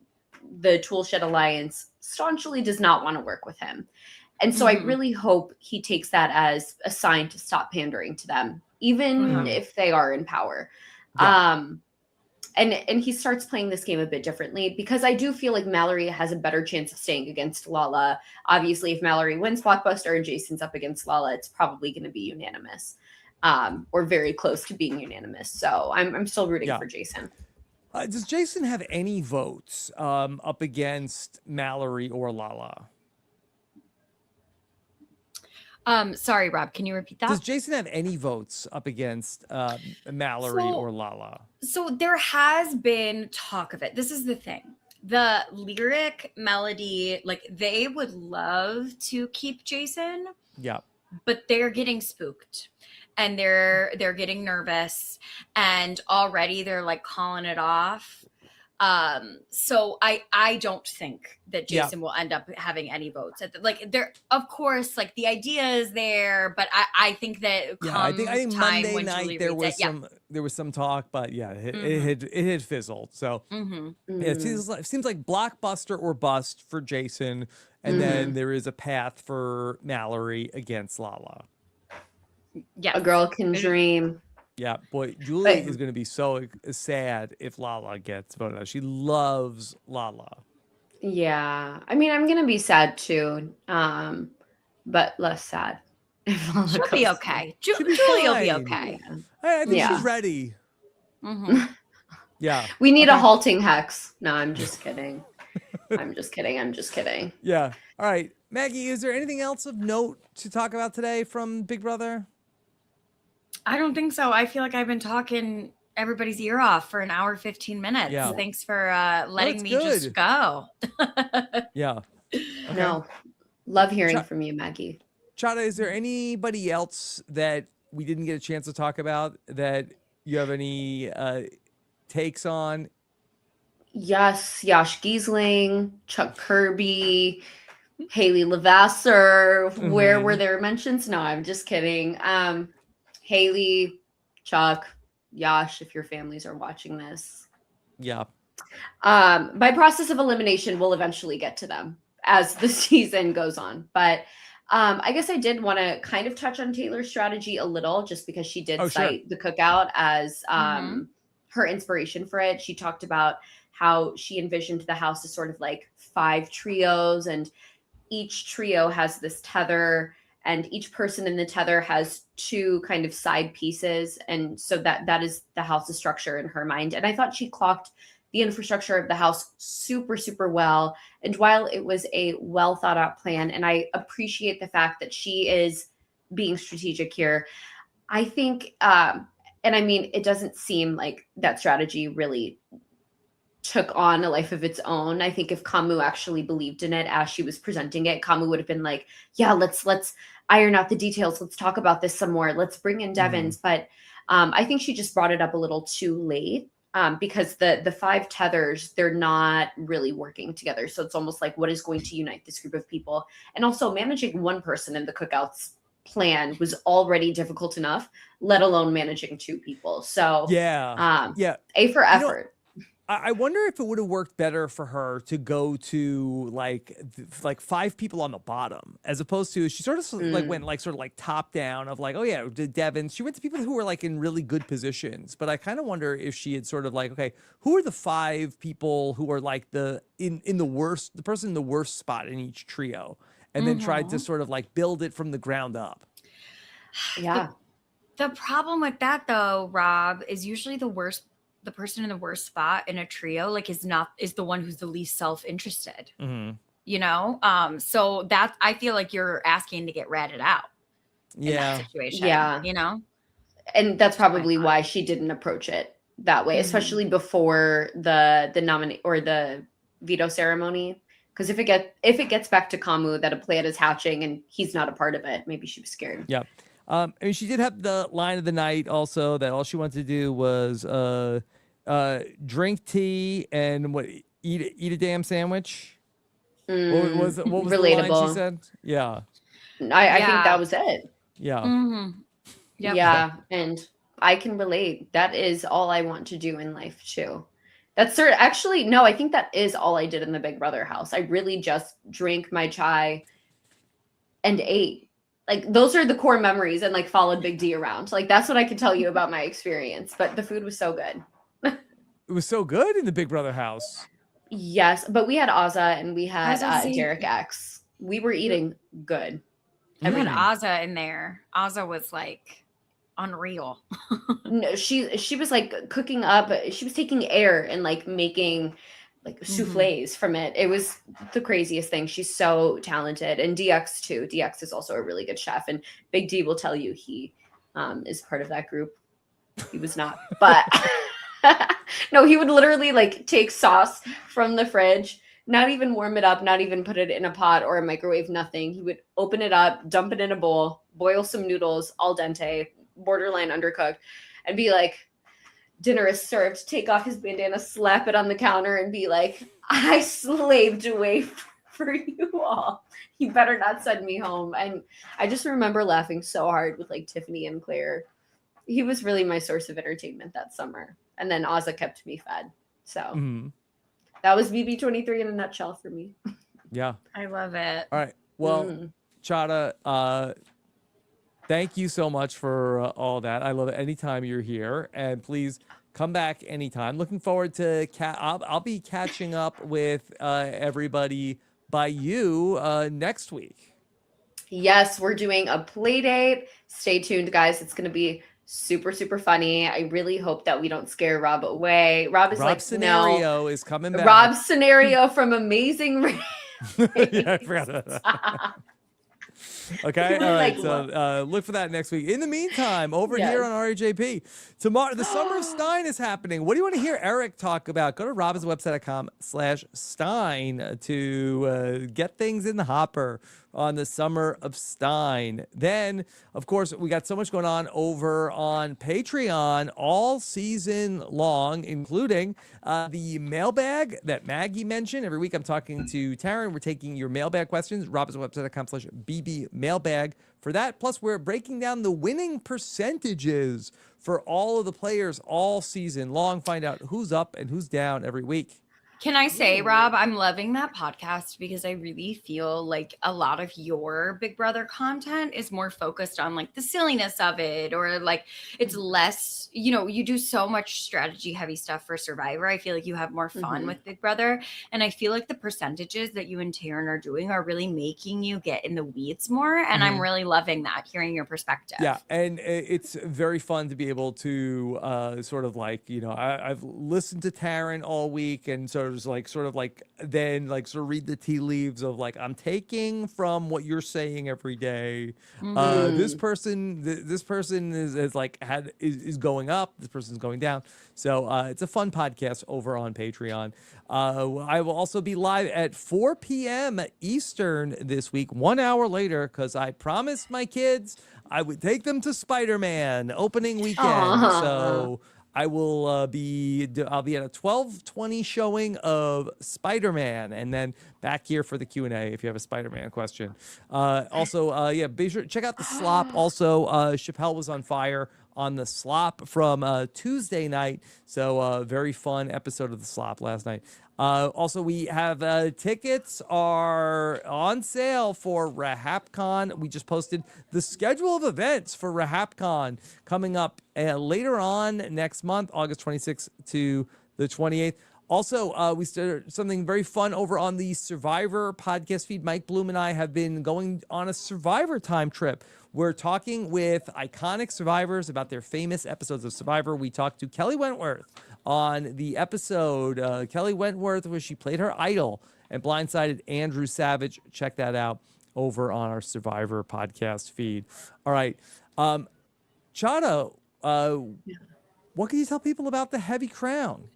the Toolshed Alliance, staunchly does not want to work with him. And so I really hope he takes that as a sign to stop pandering to them, even if they are in power. Yeah. And he starts playing this game a bit differently, because I do feel like Mallory has a better chance of staying against Lala. Obviously, if Mallory wins Blockbuster and Jason's up against Lala, it's probably going to be unanimous, or very close to being unanimous. So I'm still rooting for Jason. Does Jason have any votes up against Mallory or Lala? Sorry, Rob, can you repeat that? Does Jason have any votes up against Mallory or Lala? So there has been talk of it. This is the thing. The lyric melody, like they would love to keep Jason. Yeah. But they're getting spooked and they're getting nervous, and already they're like calling it off. So I don't think that Jason will end up having any votes. Like there, of course, like the idea is there, but I think that I think Monday night there was some talk, but it had fizzled. So it seems like Blockbuster or bust for Jason, and then there is a path for Mallory against Lala. Yeah, a girl can dream. Yeah, boy, Julie is going to be so sad if Lala gets voted out. She loves Lala. Yeah, I mean, I'm going to be sad too, but less sad. She'll be okay. Julie will be okay. I think she's ready. Yeah. We need a halting hex. No, I'm just kidding. I'm just kidding. Yeah. All right. Maggie, is there anything else of note to talk about today from Big Brother? I don't think so. I feel like I've been talking everybody's ear off for an hour, 15 minutes. Yeah. Thanks for letting me just go. Yeah. Okay. No, love hearing from you, Maggie. Chaddha, is there anybody else that we didn't get a chance to talk about that you have any takes on? Yes, Yash Giesling, Chuck Kirby, Haley Levasseur. Where were their mentions? No, I'm just kidding. Haley, Chuck, Yash, if your families are watching this. Yeah. By process of elimination, we'll eventually get to them as the season goes on. But I guess I did want to kind of touch on Taylor's strategy a little, just because she did cite the cookout as her inspiration for it. She talked about how she envisioned the house as sort of like 5 trios, and each trio has this tether, and each person in the tether has 2 kind of side pieces. And so that is the house's structure in her mind. And I thought she clocked the infrastructure of the house super, super well. And while it was a well thought out plan, and I appreciate the fact that she is being strategic here, I think, and I mean, it doesn't seem like that strategy really took on a life of its own. I think if Kamu actually believed in it as she was presenting it, Kamu would have been like, yeah, let's iron out the details. Let's talk about this some more. Let's bring in Devens. But I think she just brought it up a little too late, because the 5 tethers, they're not really working together. So it's almost like, what is going to unite this group of people? And also managing one person in the cookouts plan was already difficult enough, let alone managing 2 people. So A for effort. I wonder if it would have worked better for her to go to like 5 people on the bottom, as opposed to, she sort of like went like sort of like top down of like, oh yeah, Devens. She went to people who were like in really good positions, but I kind of wonder if she had sort of like, okay, who are the 5 people who are like the person in the worst spot in each trio, and then tried to sort of like build it from the ground up. Yeah. The problem with that though, Rob, is usually the person in the worst spot in a trio, like is the one who's the least self-interested, you know? So that, I feel like you're asking to get ratted out in that situation, you know? And that's probably why she didn't approach it that way, especially before the nominee or the veto ceremony. Because if it gets back to Kamu that a plan is hatching and he's not a part of it, maybe she was scared. Yeah. I mean, she did have the line of the night also, that all she wanted to do was drink tea and eat a damn sandwich. What was relatable. The line she said? Yeah. I think that was it. Yeah. Yep. Yeah. And I can relate. That is all I want to do in life too. Actually, no, I think that is all I did in the Big Brother house. I really just drank my chai, and ate. Like those are the core memories, and like followed Big D around. Like that's what I can tell you about my experience. But the food was so good. It was so good in the Big Brother house. Yes, but we had Ozza and we had Ozza, Derek X. We were eating good. I had night. Ozza in there. Ozza was like unreal. No, she was like cooking up. She was taking air and like making like souffles from it. It was the craziest thing. She's so talented. And DX too. DX is also a really good chef. And Big D will tell you he is part of that group. He was not, but no, he would literally like take sauce from the fridge, not even warm it up, not even put it in a pot or a microwave, nothing. He would open it up, dump it in a bowl, boil some noodles, al dente, borderline undercooked, and be like, dinner is served, take off his bandana, slap it on the counter, and be like, I slaved away for you all. You better not send me home. And I just remember laughing so hard with like Tiffany and Claire. He was really my source of entertainment that summer. And then Ozza kept me fed. So that was BB23 in a nutshell for me. Yeah. I love it. All right. Well, Chaddha, thank you so much for all that. I love it anytime you're here. And please come back anytime. Looking forward to I'll be catching up with everybody by you next week. Yes, we're doing a play date. Stay tuned, guys. It's going to be super, super funny. I really hope that we don't scare Rob away. Rob is like, Scenario is coming back. Rob's Scenario from Amazing Race. Yeah, I forgot about that. Okay, all right. Like, So look for that next week. In the meantime, over here on RHAP, tomorrow the Summer of Stein is happening. What do you want to hear Eric talk about? Go to robinswebsite.com/Stein to get things in the hopper on the Summer of Stein. Then, of course, we got so much going on over on Patreon all season long, including the mailbag that Maggie mentioned. Every week I'm talking to Taryn. We're taking your mailbag questions, robinswebsite.com/BB mailbag for that. Plus, we're breaking down the winning percentages for all of the players all season long. Find out who's up and who's down every week. Can I say, Rob, I'm loving that podcast because I really feel like a lot of your Big Brother content is more focused on like the silliness of it, or like it's less, you know, you do so much strategy heavy stuff for Survivor. I feel like you have more fun with Big Brother. And I feel like the percentages that you and Taryn are doing are really making you get in the weeds more. And I'm really loving that, hearing your perspective. Yeah. And it's very fun to be able to sort of like, you know, I've listened to Taryn all week and sort of then read the tea leaves of like, I'm taking from what you're saying every day. This person is going up. This person's going down. So it's a fun podcast over on Patreon. I will also be live at 4 p.m. Eastern this week, 1 hour later, because I promised my kids I would take them to Spider-Man opening weekend. So I'll be at a 12:20 showing of Spider-Man, and then back here for the Q&A if you have a Spider-Man question. Be sure to check out the slop. Also, Chappelle was on fire on the slop from Tuesday night, so very fun episode of the slop last night. Also, we have tickets are on sale for RHAPCon. We just posted the schedule of events for RHAPCon coming up later on next month, August 26th to the 28th. Also, we started something very fun over on the Survivor podcast feed. Mike Bloom and I have been going on a Survivor time trip. We're talking with iconic survivors about their famous episodes of Survivor. We talked to Kelly Wentworth on the episode, Kelly Wentworth, where she played her idol and blindsided Andrew Savage. Check that out over on our Survivor podcast feed. All right. Chaddha, what can you tell people about the Heavy Crown?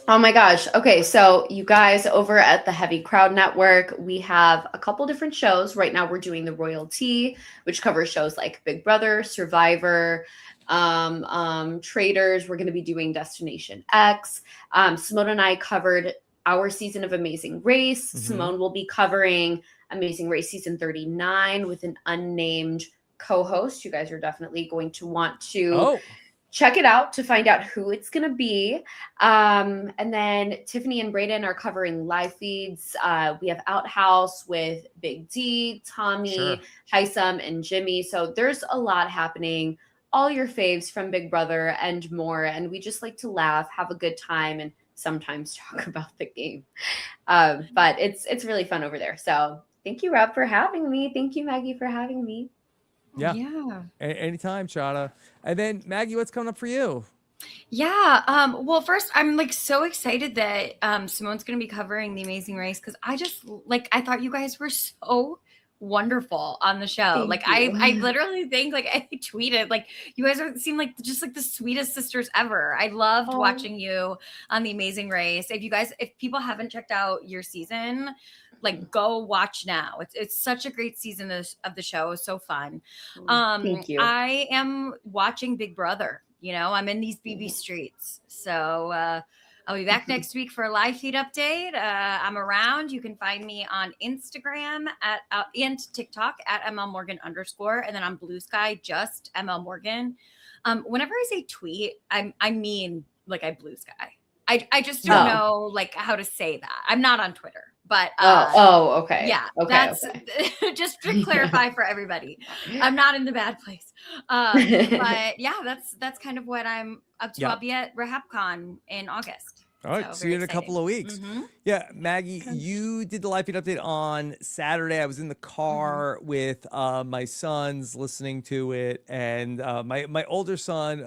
Oh my gosh. Okay, so you guys over at the Heavy Crowd Network, we have a couple different shows. Right now we're doing the Royalty, which covers shows like Big Brother, Survivor, Traders. We're going to be doing Destination X. Simone and I covered our season of Amazing Race. Simone will be covering Amazing Race season 39 with an unnamed co-host. You guys are definitely going to want to check it out to find out who it's going to be. And then Tiffany and Brayden are covering live feeds. We have Outhouse with Big D, Tommy, Sure. Heisam, and Jimmy. So there's a lot happening. All your faves from Big Brother and more. And we just like to laugh, have a good time, and sometimes talk about the game. But it's really fun over there. So thank you, Rob, for having me. Thank you, Maggie, for having me. Yeah. Yeah. Anytime, Chaddha. And then Maggie, what's coming up for you? Yeah. Well, first, I'm like so excited that Simone's going to be covering The Amazing Race, because I thought you guys were so wonderful on the show. Thank I you. literally think, like, I tweeted, like, you guys seem like just like the sweetest sisters ever. I loved Oh. watching you on The Amazing Race. If people haven't checked out your season, like, go watch now. It's such a great season of the show. It was so fun. Thank you. I am watching Big Brother. I'm in these BB streets. So I'll be back next week for a live feed update. I'm around. You can find me on Instagram and TikTok at MLMorgan_, and then on Blue Sky, just ML Morgan. Whenever I say tweet, I mean, like, I Blue Sky. I just don't know, like, how to say that. I'm not on Twitter. But okay. Yeah, Okay, that's okay. just to clarify for everybody. I'm not in the bad place. But yeah, that's kind of what I'm up to. Yeah. I'll be at RHAPCon in August. All right, So see you in very a couple of weeks. Mhm. Yeah, Maggie, you did the live feed update on Saturday. I was in the car with my sons listening to it, and my older son,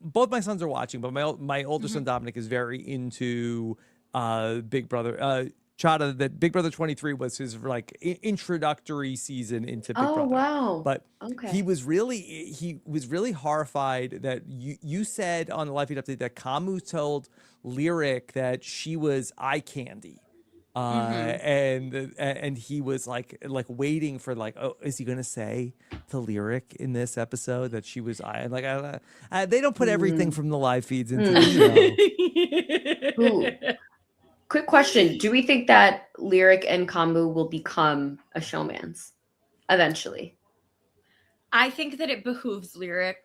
both my sons are watching, but my older son Dominic is very into Big Brother. Chaddha, that Big Brother 23 was his like introductory season into Big Brother. Wow. But Okay. he was really horrified that you said on the live feed update that Kamu told Lyric that she was eye candy. And he was like waiting for, like, oh, is he gonna say to Lyric in this episode that she was eye? Like, they don't put everything from the live feeds into the show. Ooh. Quick question. Do we think that Lyric and Kamu will become a showmance eventually? I think that it behooves Lyric.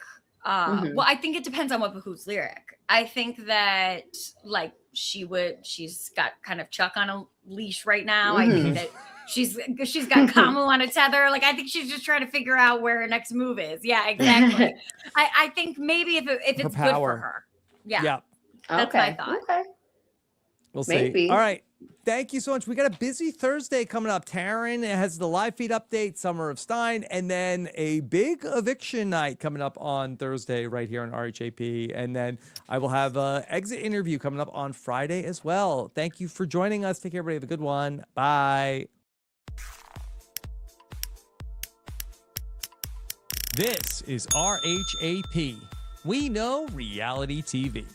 Well, I think it depends on what behooves Lyric. I think that, like, she's got kind of Chuck on a leash right now. I think that she's got Kamu on a tether. Like, I think she's just trying to figure out where her next move is. Yeah, exactly. I think maybe if it's good for her. Yeah. That's what I thought. Okay. We'll see. Maybe. All right. Thank you so much. We got a busy Thursday coming up. Taryn has the live feed update, Summer of Stein, and then a big eviction night coming up on Thursday right here on RHAP. And then I will have an exit interview coming up on Friday as well. Thank you for joining us. Take care, everybody. Have a good one. Bye. This is RHAP. We know reality TV.